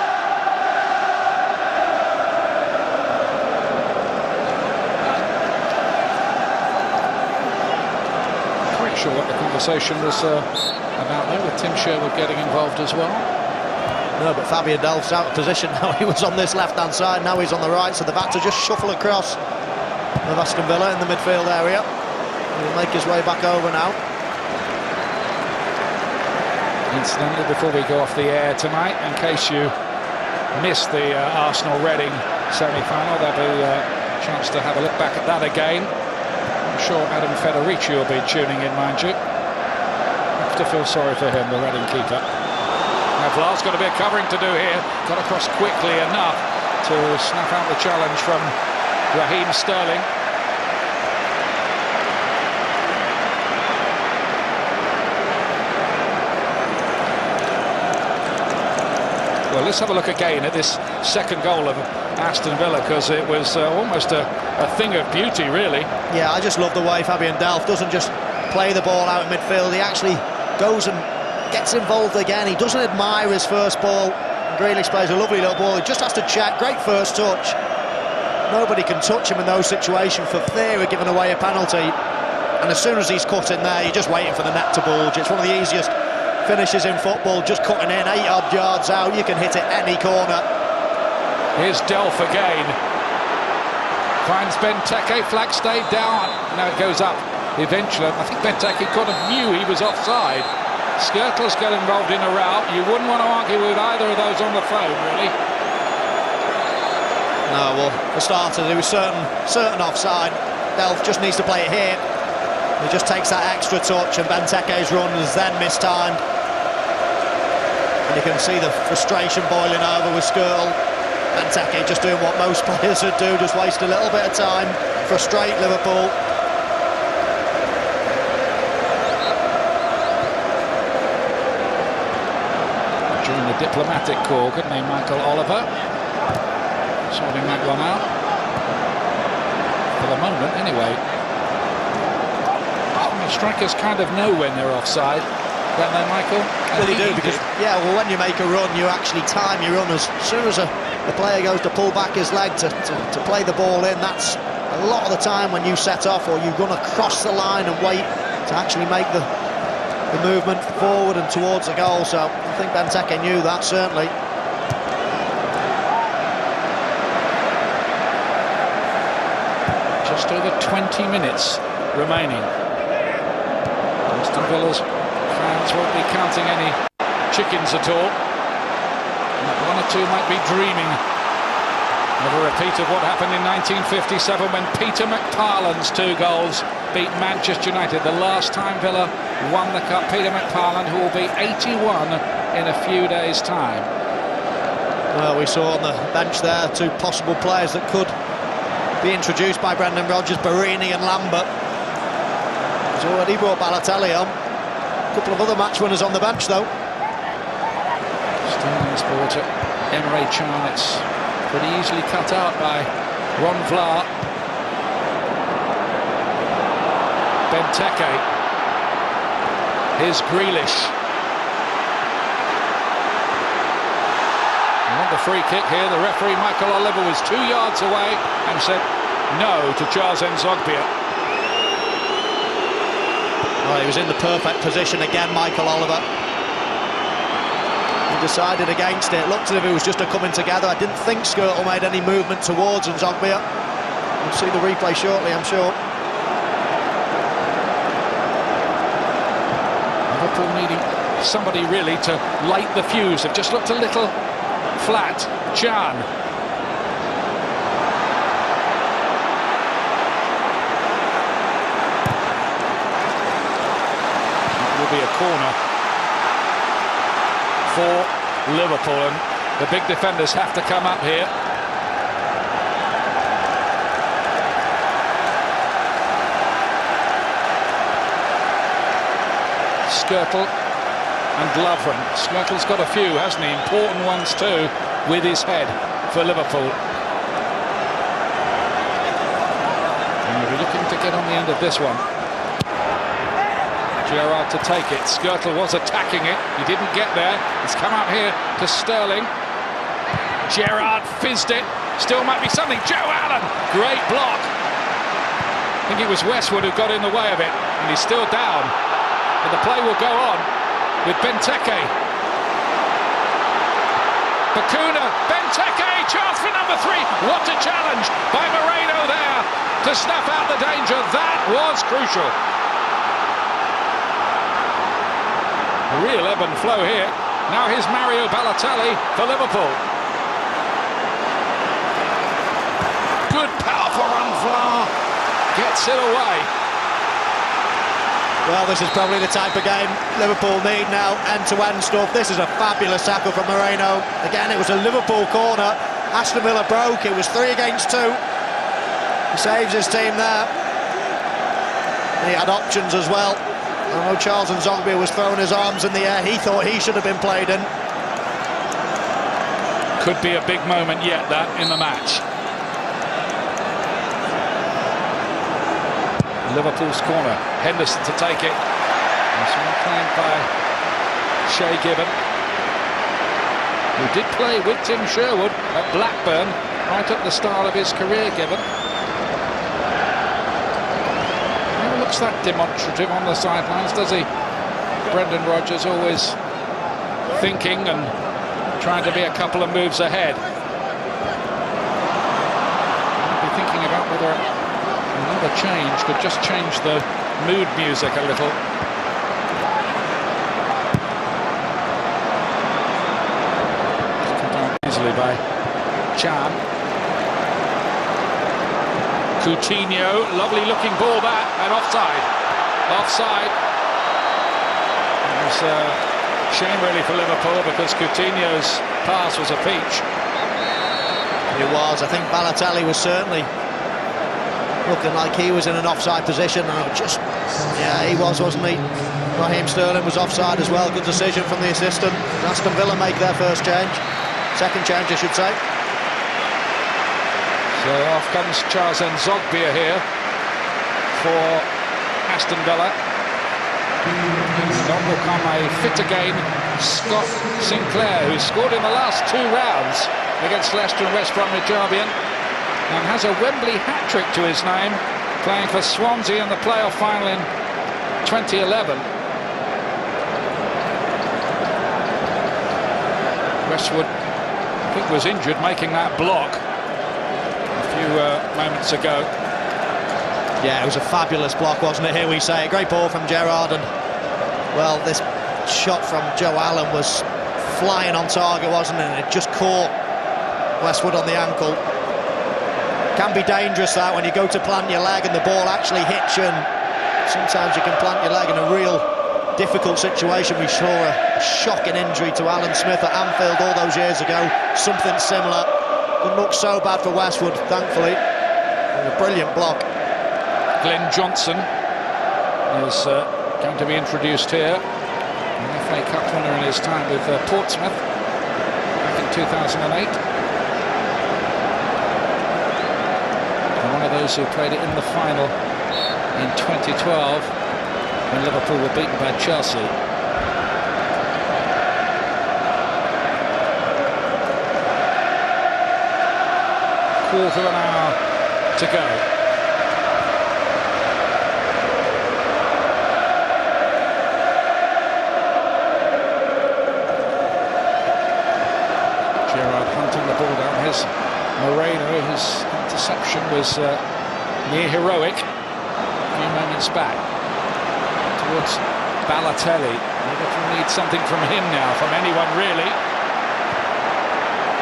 Speaker 1: Sure what the conversation was about there, with Tim Sherwood getting involved as well.
Speaker 2: No, but Fabian Delph's out of position now. He was on this left-hand side, now he's on the right, so they've had to just shuffle across of Aston Villa in the midfield area. He'll make his way back over now.
Speaker 1: Incidentally, before we go off the air tonight, in case you missed the Arsenal-Reading semi-final, there'll be a chance to have a look back at that again. I'm sure Adam Federici will be tuning in, mind you. I have to feel sorry for him, the Reading keeper. Now Vlaar's got a bit of covering to do here. Got across quickly enough to snuff out the challenge from Raheem Sterling. Well, let's have a look again at this second goal of Aston Villa, because it was almost a thing of beauty, really.
Speaker 2: Yeah, I just love the way Fabian Delph doesn't just play the ball out in midfield. He actually goes and gets involved again. He doesn't admire his first ball. Grealish plays a lovely little ball. He just has to check. Great first touch. Nobody can touch him in those situations for fear of giving away a penalty. And as soon as he's cut in there, you're just waiting for the net to bulge. It's one of the easiest finishes in football, just cutting in 8 odd yards out. You can hit it any corner.
Speaker 1: Here's Delph again. Finds Benteke, flag stayed down. Now it goes up eventually. I think Benteke kind of knew he was offside. Škrtel's got involved in a row. You wouldn't want to argue with either of those on the phone, really.
Speaker 2: No, well, for starters, there was certain offside. Delph just needs to play it here. He just takes that extra touch, and Benteke's run is then mistimed. And you can see the frustration boiling over with Škrtel. Benteke just doing what most players would do, just waste a little bit of time, frustrate Liverpool.
Speaker 1: During the diplomatic call, couldn't he, Michael Oliver? Sorting that one out. For the moment, anyway. The strikers kind of know when they're offside, don't they, Michael?
Speaker 2: Well, you do, because, yeah, well, when you make a run, you actually time your run. As soon as the player goes to pull back his leg to play the ball in, that's a lot of the time when you set off or you run across the line and wait to actually make the movement forward and towards the goal. So I think Benteke knew that, certainly.
Speaker 1: Just over 20 minutes remaining. Aston Villa's fans won't be counting any chickens at all. One or two might be dreaming of a repeat of what happened in 1957 when Peter McParland's 2 goals beat Manchester United. The last time Villa won the cup. Peter McParland, who will be 81 in a few days' time.
Speaker 2: Well, we saw on the bench there 2 possible players that could be introduced by Brendan Rodgers, Barini and Lambert. He's already brought Balotelli on. A couple of other match winners on the bench, though.
Speaker 1: Sterling supporter Emre Can. It's pretty easily cut out by Ron Vlaar. Benteke. Here's Grealish. And on the free kick here, the referee Michael Oliver was 2 yards away and said no to Charles Nzogbia.
Speaker 2: Oh, he was in the perfect position again, Michael Oliver. He decided against it. Looked as if it was just a coming together. I didn't think Škrtel made any movement towards Nzogbia. We'll see the replay shortly, I'm sure.
Speaker 1: Liverpool needing somebody really to light the fuse. They've just looked a little flat. Can. Be a corner for Liverpool, and the big defenders have to come up here. Škrtel and Lovren. Škrtel's got a few, hasn't he? Important ones too, with his head for Liverpool. And we'll be looking to get on the end of this one. Gerrard to take it. Škrtel was attacking it. He didn't get there. It's come up here to Sterling. Gerrard fizzed it. Still might be something. Joe Allen. Great block. I think it was Westwood who got in the way of it. And he's still down. And the play will go on with Benteke. Bacuna. Benteke. Chance for number 3. What a challenge by Moreno there to snuff out the danger. That was crucial. Real ebb and flow here. Now here's Mario Balotelli for Liverpool. Good, powerful Ron Vlaar. Gets it away.
Speaker 2: Well, this is probably the type of game Liverpool need now. End-to-end stuff. This is a fabulous tackle from Moreno. Again, it was a Liverpool corner. Aston Villa broke. It was 3 against 2. He saves his team there. And he had options as well. I know Charles Nzogbia was throwing his arms in the air. He thought he should have been played in.
Speaker 1: Could be a big moment yet, that, in the match. Liverpool's corner. Henderson to take it. This one played by Shay Given, who did play with Tim Sherwood at Blackburn right at the start of his career, Given. Looks that demonstrative on the sidelines, does he? Brendan Rodgers always thinking and trying to be a couple of moves ahead. I'll be thinking about whether another change could just change the mood music a little. easily by Chan. Coutinho, lovely looking ball that, and offside. Offside. It was a shame really for Liverpool because Coutinho's pass was a peach.
Speaker 2: It was. I think Balotelli was certainly looking like he was in an offside position, and he was, wasn't he? Raheem Sterling was offside as well. Good decision from the assistant. Aston Villa make their first change. Second change, I should say.
Speaker 1: So off comes Charles Nzogbia here for Aston Villa. And on will come a fit again Scott Sinclair, who scored in the last 2 rounds against Leicester and West Bromwich Albion, and has a Wembley hat-trick to his name, playing for Swansea in the playoff final in 2011. Westwood, I think, was injured making that block a few moments ago.
Speaker 2: Yeah, it was a fabulous block, wasn't it? Here we say, a great ball from Gerrard, and well, this shot from Joe Allen was flying on target, wasn't it? And it just caught Westwood on the ankle. Can be dangerous that when you go to plant your leg and the ball actually hits you, and sometimes you can plant your leg in a real difficult situation. We saw a shocking injury to Alan Smith at Anfield all those years ago, something similar. Didn't look so bad for Westwood, thankfully. A brilliant block.
Speaker 1: Glenn Johnson is going to be introduced here, an FA Cup winner in his time with Portsmouth back in 2008. And one of those who played it in the final in 2012 when Liverpool were beaten by Chelsea. Quarter of an hour to go. Gerrard hunting the ball down. Here's Moreno, whose interception was near heroic a few moments back. Towards Balotelli. Liverpool need something from him now, from anyone really.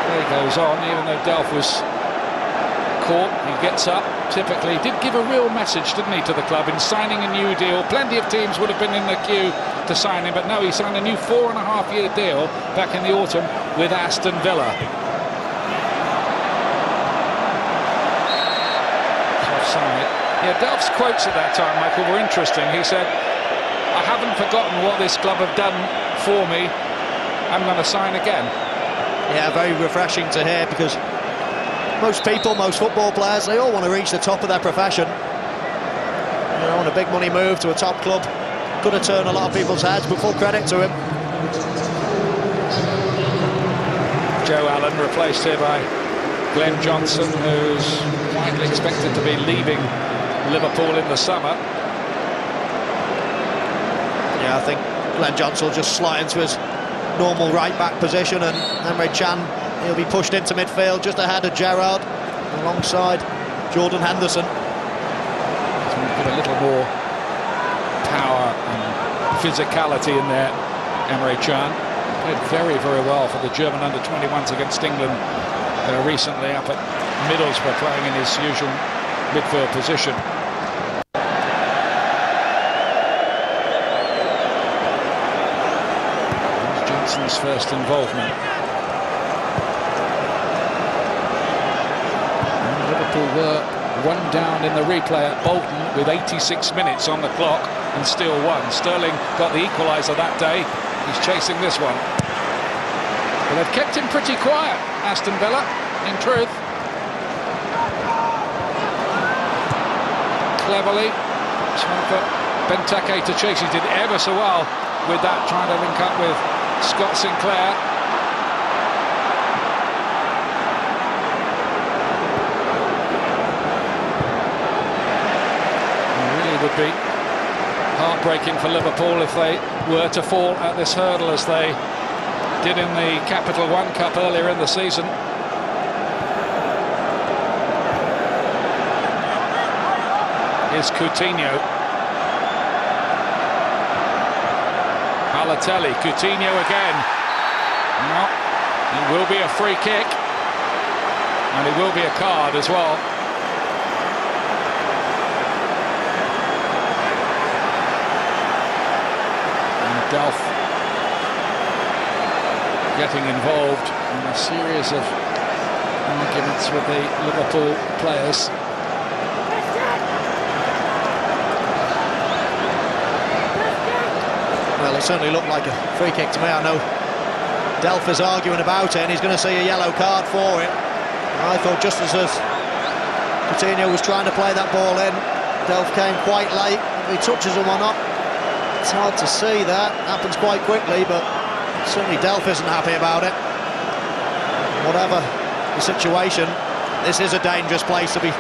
Speaker 1: There he goes on, even though Delph was caught, he gets up. Typically did give a real message, didn't he, to the club in signing a new deal. Plenty of teams would have been in the queue to sign him, but no, he signed a new 4.5-year deal back in the autumn with Aston Villa. Offside. Yeah, Delph's quotes at that time, Michael, were interesting. He said, "I haven't forgotten what this club have done for me. I'm going to sign again."
Speaker 2: Yeah, very refreshing to hear, because most people, most football players, they all want to reach the top of their profession. You know, on a big money move to a top club, could have turned a lot of people's heads, but full credit to him.
Speaker 1: Joe Allen replaced here by Glenn Johnson, who's widely expected to be leaving Liverpool in the summer.
Speaker 2: Yeah, I think Glenn Johnson will just slide into his normal right-back position, and Emre Can, he'll be pushed into midfield just ahead of Gerrard, alongside Jordan Henderson.
Speaker 1: So we've got a little more power and physicality in there. Emre Can played very, very well for the German under-21s against England recently up at Middlesbrough, playing in his usual midfield position. Johnson's first involvement. And Liverpool were 1 down in the replay at Bolton with 86 minutes on the clock and still won. Sterling got the equaliser that day. He's chasing this one. But they've kept him pretty quiet, Aston Villa, in truth. Cleverley trying for Benteke to chase. He did ever so well with that, trying to link up with Scott Sinclair. It really would be heartbreaking for Liverpool if they were to fall at this hurdle as they did in the Capital One Cup earlier in the season. Here's Coutinho. Balotelli, Coutinho again. No, It will be a free kick, and it will be a card as well. And Delph getting involved in a series of arguments with the Liverpool players.
Speaker 2: Well, it certainly looked like a free kick to me. I know Delph is arguing about it, and he's going to see a yellow card for it. I thought just as Coutinho was trying to play that ball in, Delph came quite late. If he touches him or not, it's hard to see. That happens quite quickly, but certainly Delph isn't happy about it. Whatever the situation, this is a dangerous place to be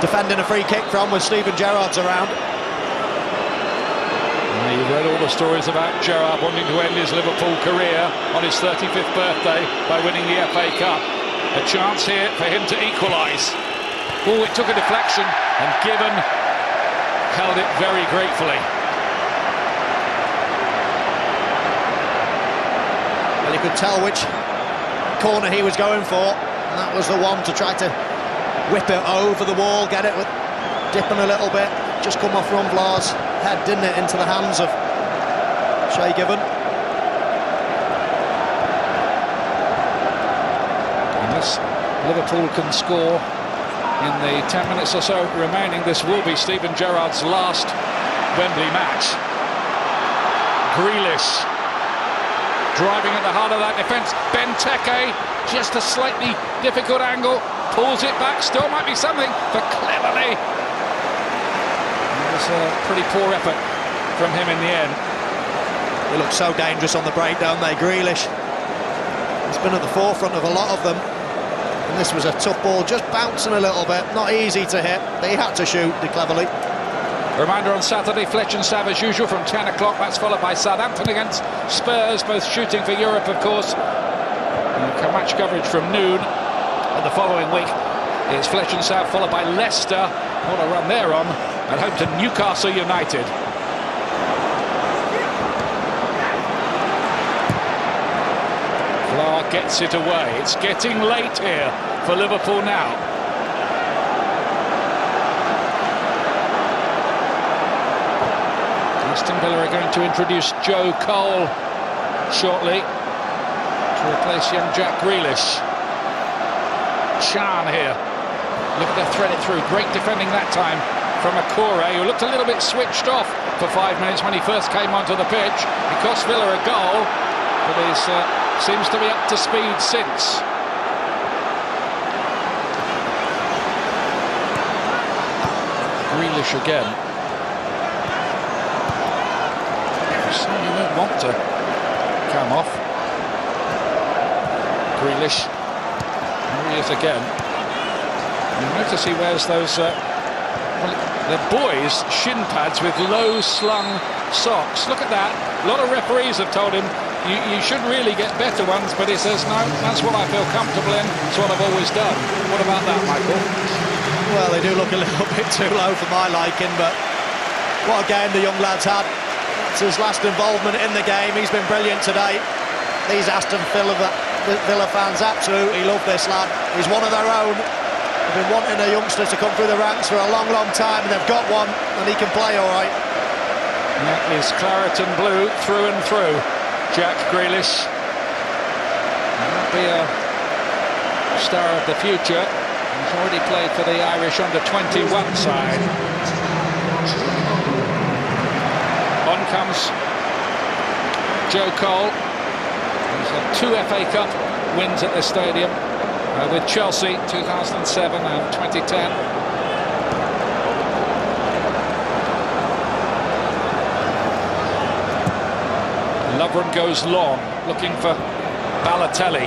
Speaker 2: defending a free kick from with Steven Gerrard's around.
Speaker 1: You've read all the stories about Gerrard wanting to end his Liverpool career on his 35th birthday by winning the FA Cup. A chance here for him to equalise. Oh, it took a deflection, and Given held it very gratefully.
Speaker 2: Well, you could tell which corner he was going for, and that was the one to try to whip it over the wall, get it with dipping a little bit. Just come off Ron Vlaar's head, didn't it, into the hands of Shay Given.
Speaker 1: Unless Liverpool can score in the 10 minutes or so remaining, this will be Steven Gerrard's last Wembley match. Grealish driving at the heart of that defence. Benteke, just a slightly difficult angle, pulls it back. Still might be something for Cleverley. It was a pretty poor effort from him in the end.
Speaker 2: They look so dangerous on the break, don't they? Grealish, he's been at the forefront of a lot of them, and this was a tough ball, just bouncing a little bit, not easy to hit, but he had to shoot, Cleverley.
Speaker 1: Reminder on Saturday, Fletch and Sav as usual from 10 o'clock. That's followed by Southampton against Spurs, both shooting for Europe, of course. And match coverage from noon. And the following week, it's Fletch and Sav followed by Leicester. What a run they're on. At home to Newcastle United. Vlaar gets it away. It's getting late here for Liverpool now. Aston Villa are going to introduce Joe Cole shortly to replace young Jack Grealish. Chan here, looking to thread it through. Great defending that time from Akure, who looked a little bit switched off for 5 minutes when he first came onto the pitch. It cost Villa a goal, but he seems to be up to speed since. Grealish again. You don't want to come off. Grealish. Here he is again. You notice he wears those well, they're boys' shin pads with low slung socks. Look at that. A lot of referees have told him you should really get better ones, but he says no, that's what I feel comfortable in, it's what I've always done. What about that, Michael?
Speaker 2: Well, they do look a little bit too low for my liking, but what a game the young lad's had. It's his last involvement in the game. He's been brilliant today. These Aston Villa fans absolutely love this lad. He's one of their own. They've been wanting a youngster to come through the ranks for a long, long time, and they've got one, and he can play all right.
Speaker 1: And that is claret and blue through and through. Jack Grealish. Might be a star of the future. He's already played for the Irish under-21 side. On comes Joe Cole. He's had 2 FA Cup wins at this stadium with Chelsea 2007 and 2010. Lovren goes long, looking for Balotelli.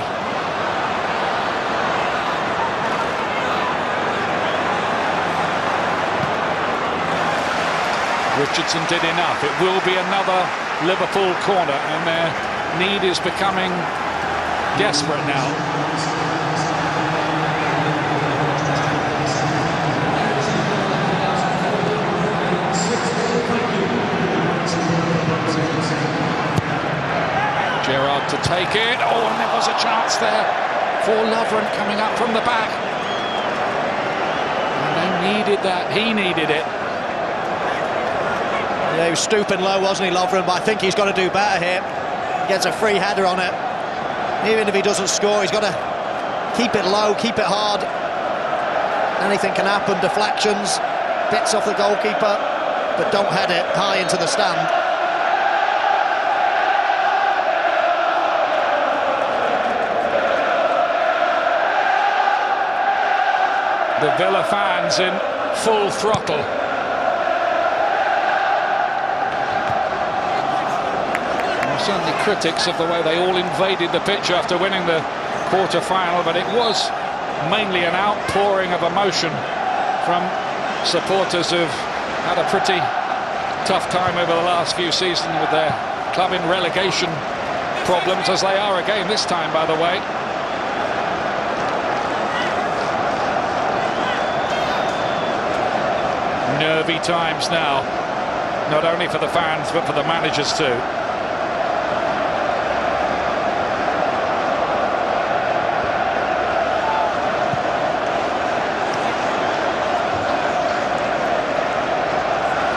Speaker 1: Richardson did enough. It will be another Liverpool corner, and their need is becoming desperate now. Gerrard to take it. Oh, and there was a chance there for Lovren coming up from the back. And they needed that. He needed it.
Speaker 2: Yeah, he was stooping low, wasn't he, Lovren? But I think he's got to do better here. He gets a free header on it. Even if he doesn't score, he's got to keep it low, keep it hard. Anything can happen. Deflections, bits off the goalkeeper, but don't head it high into the stand.
Speaker 1: The Villa fans in full throttle. Certainly critics of the way they all invaded the pitch after winning the quarter-final, but it was mainly an outpouring of emotion from supporters who've had a pretty tough time over the last few seasons with their club in relegation problems, as they are again this time, by the way. Nervy times now, not only for the fans but for the managers too.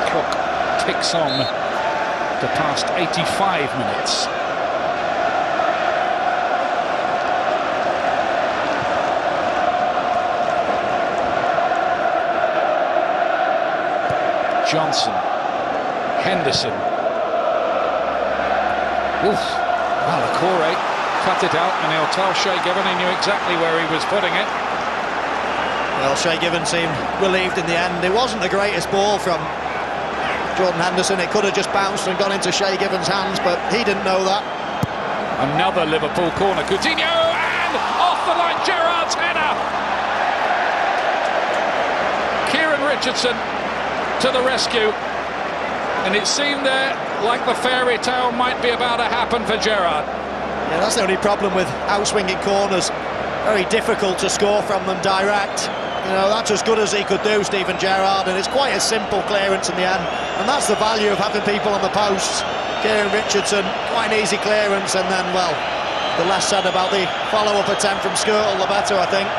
Speaker 1: Clock ticks on to past 85 minutes. Johnson, Henderson. Oof. Well, Akore cut it out, and he'll tell Shay Given he knew exactly where he was putting it.
Speaker 2: Well, Shay Given seemed relieved in the end. It wasn't the greatest ball from Jordan Henderson. It could have just bounced and gone into Shay Given's hands, but he didn't know that.
Speaker 1: Another Liverpool corner. Coutinho, and off the line, Gerrard's header. Kieran Richardson to the rescue, and it seemed there like the fairy tale might be about to happen for Gerrard.
Speaker 2: Yeah, that's the only problem with outswinging corners. Very difficult to score from them direct. You know, that's as good as he could do, Steven Gerrard, and it's quite a simple clearance in the end, and that's the value of having people on the posts. Kieran Richardson, quite an easy clearance, and then, well, the less said about the follow-up attempt from Škrtel, the better, I think.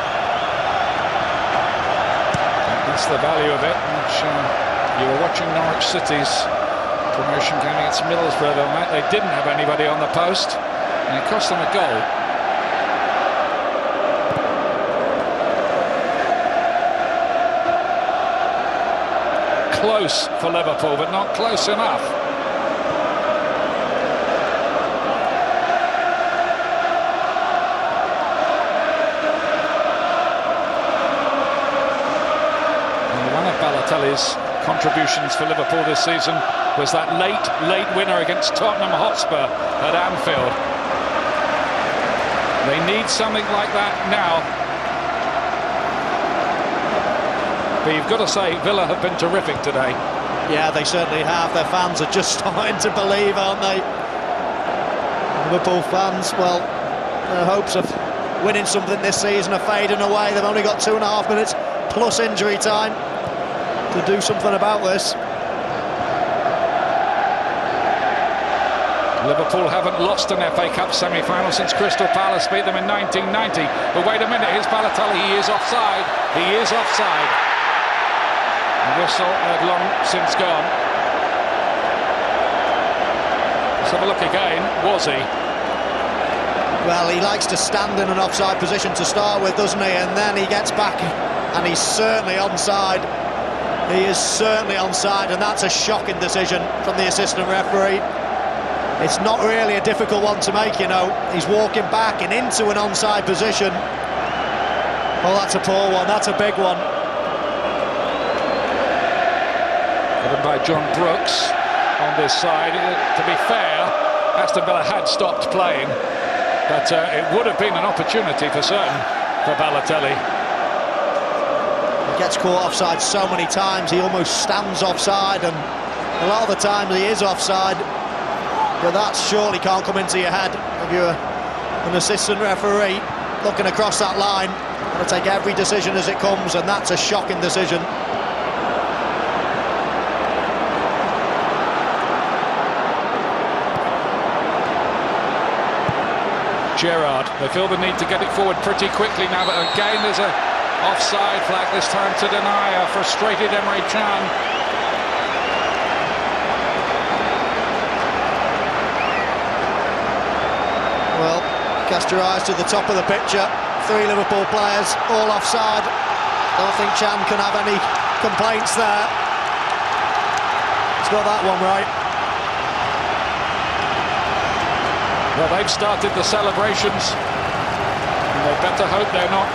Speaker 1: That's the value of it. Which, you were watching Norwich City's promotion game against Middlesbrough the night. They didn't have anybody on the post, and it cost them a goal. Close for Liverpool, but not close enough. Balotelli's contributions for Liverpool this season was that late winner against Tottenham Hotspur at Anfield. They need something like that now. But you've got to say, Villa have been terrific today.
Speaker 2: Yeah, they certainly have. Their fans are just starting to believe, aren't they? Liverpool fans, well, their hopes of winning something this season are fading away. They've only got 2.5 minutes plus injury time to do something about this.
Speaker 1: Liverpool haven't lost an FA Cup semi-final since Crystal Palace beat them in 1990. But wait a minute, here's Balotelli. He is offside. He is offside. The whistle had long since gone. Let's have a look again. Was he?
Speaker 2: Well, he likes to stand in an offside position to start with, doesn't he? And then he gets back and he's certainly onside. He is certainly onside, and that's a shocking decision from the assistant referee. It's not really a difficult one to make, you know. He's walking back and into an onside position. Oh, that's a poor one. That's a big one.
Speaker 1: Given by John Brooks on this side. To be fair, Aston Villa had stopped playing, but it would have been an opportunity for certain for Balotelli.
Speaker 2: Gets caught offside so many times, he almost stands offside, and a lot of the time he is offside, but that surely can't come into your head if you're an assistant referee looking across that line. Got to take every decision as it comes, and that's a shocking decision.
Speaker 1: Gerrard. They feel the need to get it forward pretty quickly now, but again there's a offside flag, this time to deny a frustrated Emre Can.
Speaker 2: Well, cast your eyes to the top of the picture. 3 Liverpool players, all offside. Don't think Can can have any complaints there. He's got that one right.
Speaker 1: Well, they've started the celebrations, and they better hope they're not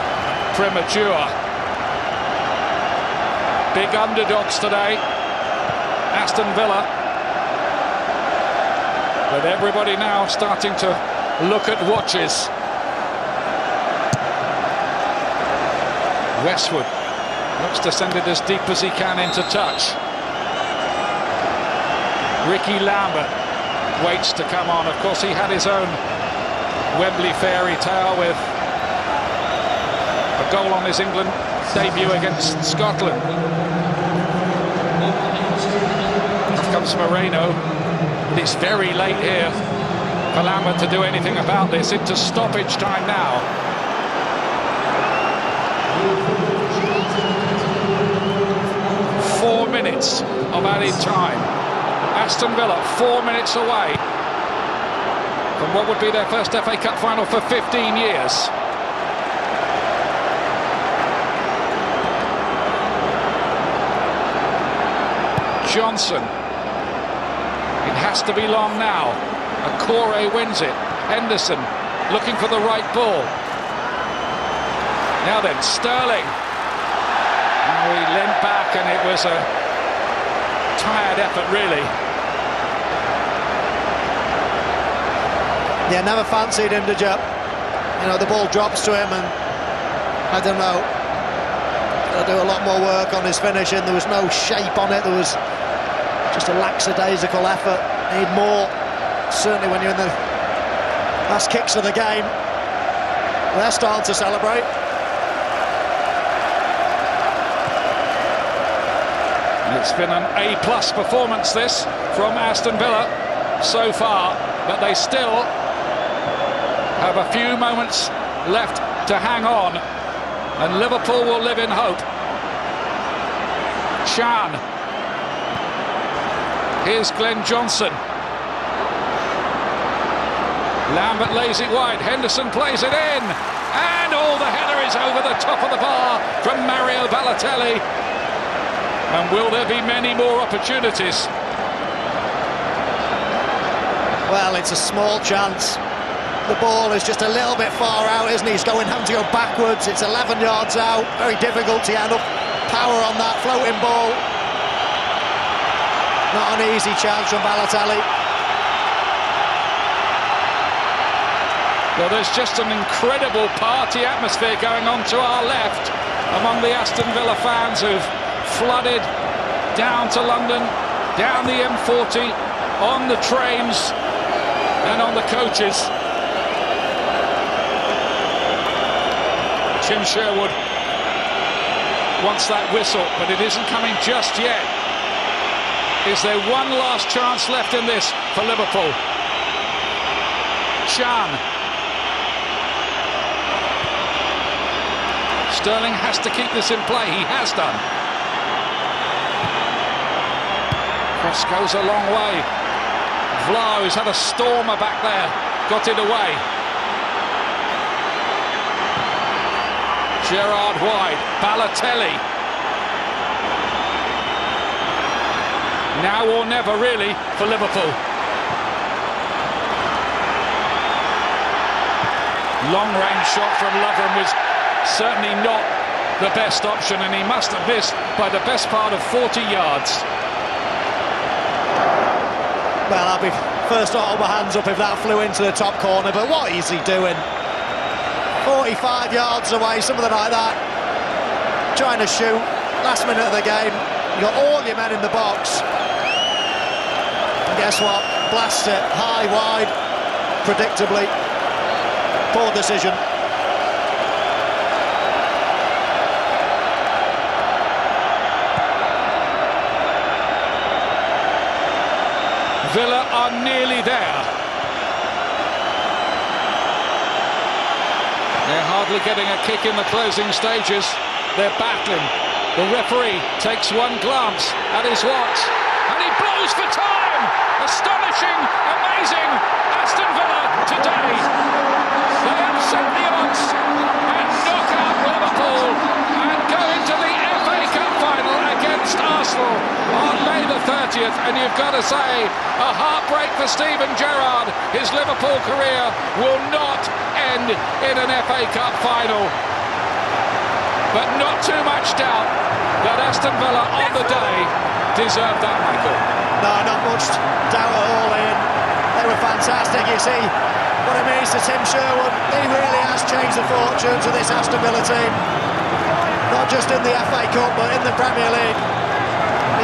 Speaker 1: premature. Big underdogs today, Aston Villa. But everybody now starting to look at watches. Westwood looks to send it as deep as he can into touch. Ricky Lambert waits to come on. Of course, he had his own Wembley fairy tale with a goal on his England debut against Scotland. Off comes Moreno. It's very late here for Lambert to do anything about this. Into stoppage time now. Four minutes of added time. Aston Villa 4 minutes away from what would be their first FA Cup final for 15 years. Johnson. It has to be long now. Akore wins it. Henderson looking for the right ball. Now then, Sterling. Now he leant back and it was a tired effort, really.
Speaker 2: Yeah, never fancied him, did you? You know, the ball drops to him and I don't know, got to do a lot more work on his finishing. There was no shape on it, there was just a lackadaisical effort. Need more, certainly when you're in the last kicks of the game. They're starting to celebrate.
Speaker 1: It's been an A+ performance, this, from Aston Villa so far, but they still have a few moments left to hang on, and Liverpool will live in hope. Can. Here's Glenn Johnson. Lambert lays it wide, Henderson plays it in, and the header is over the top of the bar from Mario Balotelli. And will there be many more opportunities?
Speaker 2: Well, it's a small chance. The ball is just a little bit far out, isn't he? He's having to go backwards. It's 11 yards out. Very difficult to get enough power on that floating ball. Not an easy chance from Balotelli.
Speaker 1: Well, there's just an incredible party atmosphere going on to our left among the Aston Villa fans who've flooded down to London, down the M40, on the trains and on the coaches. Tim Sherwood wants that whistle, but it isn't coming just yet. Is there one last chance left in this for Liverpool? Can. Sterling has to keep this in play. He has done. Cross goes a long way. Vlaar, who's had a stormer back there, got it away. Gerrard wide. Balotelli. Now or never, really, for Liverpool. Long-range shot from Lovren was certainly not the best option, and he must have missed by the best part of 40 yards.
Speaker 2: Well, I'll be first to hold my hands up if that flew into the top corner, but what is he doing? 45 yards away, something like that. Trying to shoot, last minute of the game. You got all your men in the box. And guess what? Blast it high, wide, predictably. Poor decision. Villa are nearly there.
Speaker 1: hardly getting a kick in the closing stages. They're battling. The referee takes one glance at his watch and he blows for time. Astonishing, amazing Aston Villa today. They upset the odds and knock out Liverpool and go into the FA Cup final against Arsenal on May the 30th. And you've got to say, a heartbreak for Steven Gerrard. His Liverpool career will not end in an FA Cup final. But not too much doubt that Aston Villa on the day deserved that, Michael.
Speaker 2: No, not much doubt at all, Ian. They were fantastic. You see what it means to Tim Sherwood. He really has changed the fortunes of this Aston Villa team. Not just in the FA Cup, but in the Premier League.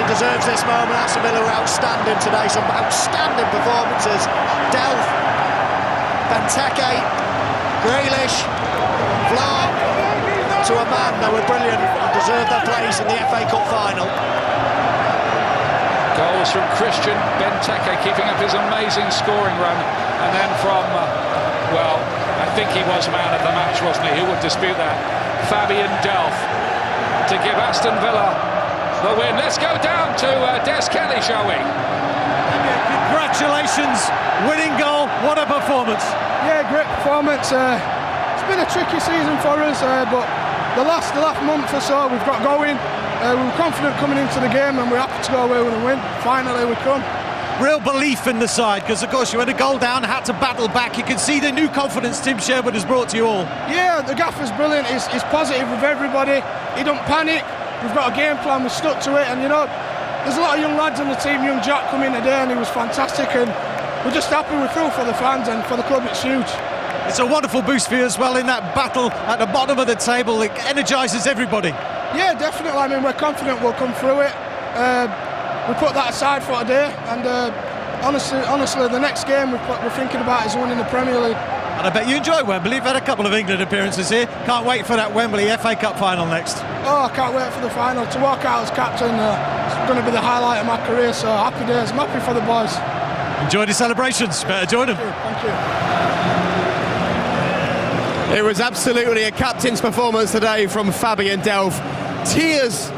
Speaker 2: He deserves this moment. Aston Villa were outstanding today. Some outstanding performances. Delph, Benteke, Grealish, Vlaar. To a man, they were brilliant and deserved their place in the FA Cup final.
Speaker 1: Goals from Christian Benteke, keeping up his amazing scoring run, and then from, well, I think he was man of the match, wasn't he? Who would dispute that? Fabian Delph to give Aston Villa the win. Let's go down to Des Kelly, shall we?
Speaker 7: Congratulations, winning goal, what a performance.
Speaker 8: Yeah, great performance. It's been a tricky season for us, but the last month or so we've got going. We were confident coming into the game and we're happy to go away with a win. Finally we come.
Speaker 7: Real belief in the side, because of course you had a goal down, had to battle back. You can see the new confidence Tim Sherwood has brought to you all.
Speaker 8: Yeah, the gaffer's brilliant. He's positive with everybody. He don't panic. We've got a game plan, we've stuck to it, and you know, there's a lot of young lads on the team. Young Jack come in today and he was fantastic, and we're just happy we're through for the fans, and for the club it's huge.
Speaker 7: It's a wonderful boost for you as well in that battle at the bottom of the table. It energises everybody.
Speaker 8: Yeah, definitely. I mean, we're confident we'll come through it. We put that aside for today, and honestly, the next game we're thinking about is winning the Premier League.
Speaker 7: And I bet you enjoy Wembley. You've had a couple of England appearances here. Can't wait for that Wembley FA Cup final next.
Speaker 8: Oh, I can't wait for the final. To walk out as captain, it's going to be the highlight of my career, so happy days. I'm happy for the boys.
Speaker 7: Enjoy the celebrations. Better join them.
Speaker 8: Thank you.
Speaker 3: It was absolutely a captain's performance today from Fabian Delph. Tears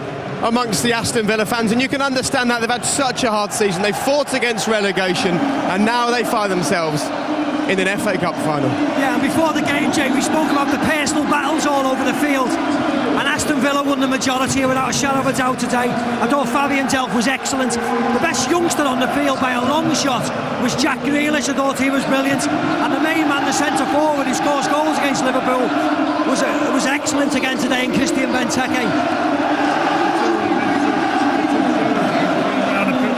Speaker 3: amongst the Aston Villa fans, and you can understand that. They've had such a hard season. They fought against relegation, and now they find themselves in an FA Cup final.
Speaker 4: Yeah, and before the game, Jake, we spoke about the personal battles all over the field, and Aston Villa won the majority without a shadow of a doubt today. I thought Fabian Delph was excellent. The best youngster on the field by a long shot was Jack Grealish. I thought he was brilliant, and the main man, the centre forward who scores goals against Liverpool, was excellent again today in Christian Benteke.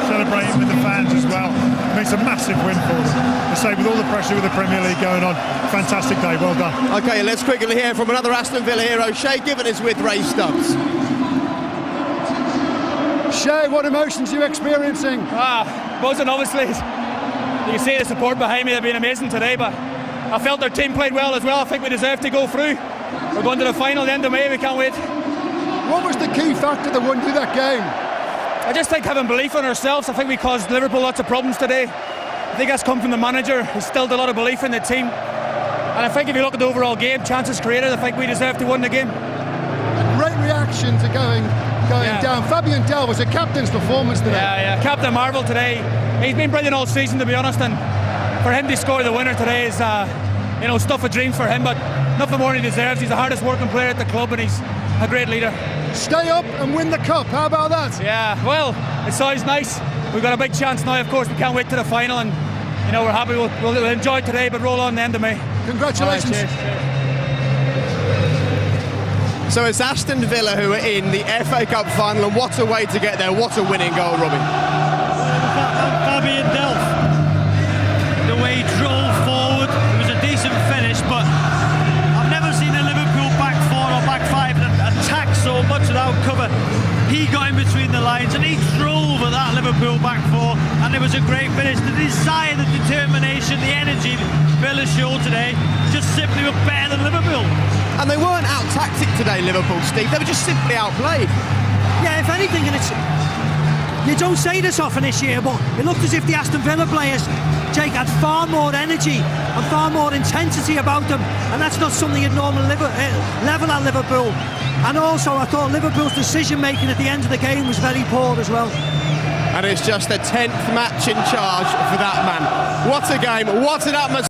Speaker 6: Celebrating with the fans as well. I mean, it's a massive win for them. I say, with all the pressure with the Premier League going on, fantastic day, well done.
Speaker 3: Okay, let's quickly hear from another Aston Villa hero. Shay Given is with Ray Stubbs.
Speaker 8: Shay, what emotions are you experiencing?
Speaker 9: Buzzing, obviously. You can see the support behind me. They've been amazing today, but I felt their team played well as well. I think we deserve to go through. We're going to the final at the end of May. We can't wait.
Speaker 8: What was the key factor that won you that game?
Speaker 9: I just think having belief in ourselves. I think we caused Liverpool lots of problems today. I think that's come from the manager. He instilled a lot of belief in the team. And I think if you look at the overall game, chances created, I think we deserve to win the game.
Speaker 8: A great reaction to going down. Fabian Delph was a captain's performance today.
Speaker 9: Yeah. Captain Marvel today. He's been brilliant all season, to be honest. And for him to score the winner today is, stuff of dreams for him. But nothing more than he deserves. He's the hardest working player at the club, and he's a great leader.
Speaker 8: Stay up and win the cup. How about that?
Speaker 9: Yeah, well, it's always nice. We've got a big chance now. Of course, we can't wait to the final, and we're happy. We'll enjoy today, but roll on the end of May.
Speaker 8: Congratulations.
Speaker 9: Right, cheers.
Speaker 3: So it's Aston Villa who are in the FA Cup final, and what a way to get there. What a winning goal, Robbie.
Speaker 5: Fabian Delph, the way he drove forward, it was a decent finish, but I've never seen a Liverpool back four or back five attack so much without cover. He got in between the lines and he drove at that Liverpool back four, and it was a great finish. The desire, the determination, the energy Villa showed today just simply were better than Liverpool.
Speaker 3: And they weren't out-tactic today, Liverpool, Steve. They were just simply outplayed.
Speaker 4: Yeah, if anything, and You don't say this often this year, but it looked as if the Aston Villa players, Jake, had far more energy and far more intensity about them, and that's not something you'd normally level at Liverpool. And also, I thought Liverpool's decision-making at the end of the game was very poor as well.
Speaker 3: And it's just the 10th match in charge for that man. What a game, what an atmosphere.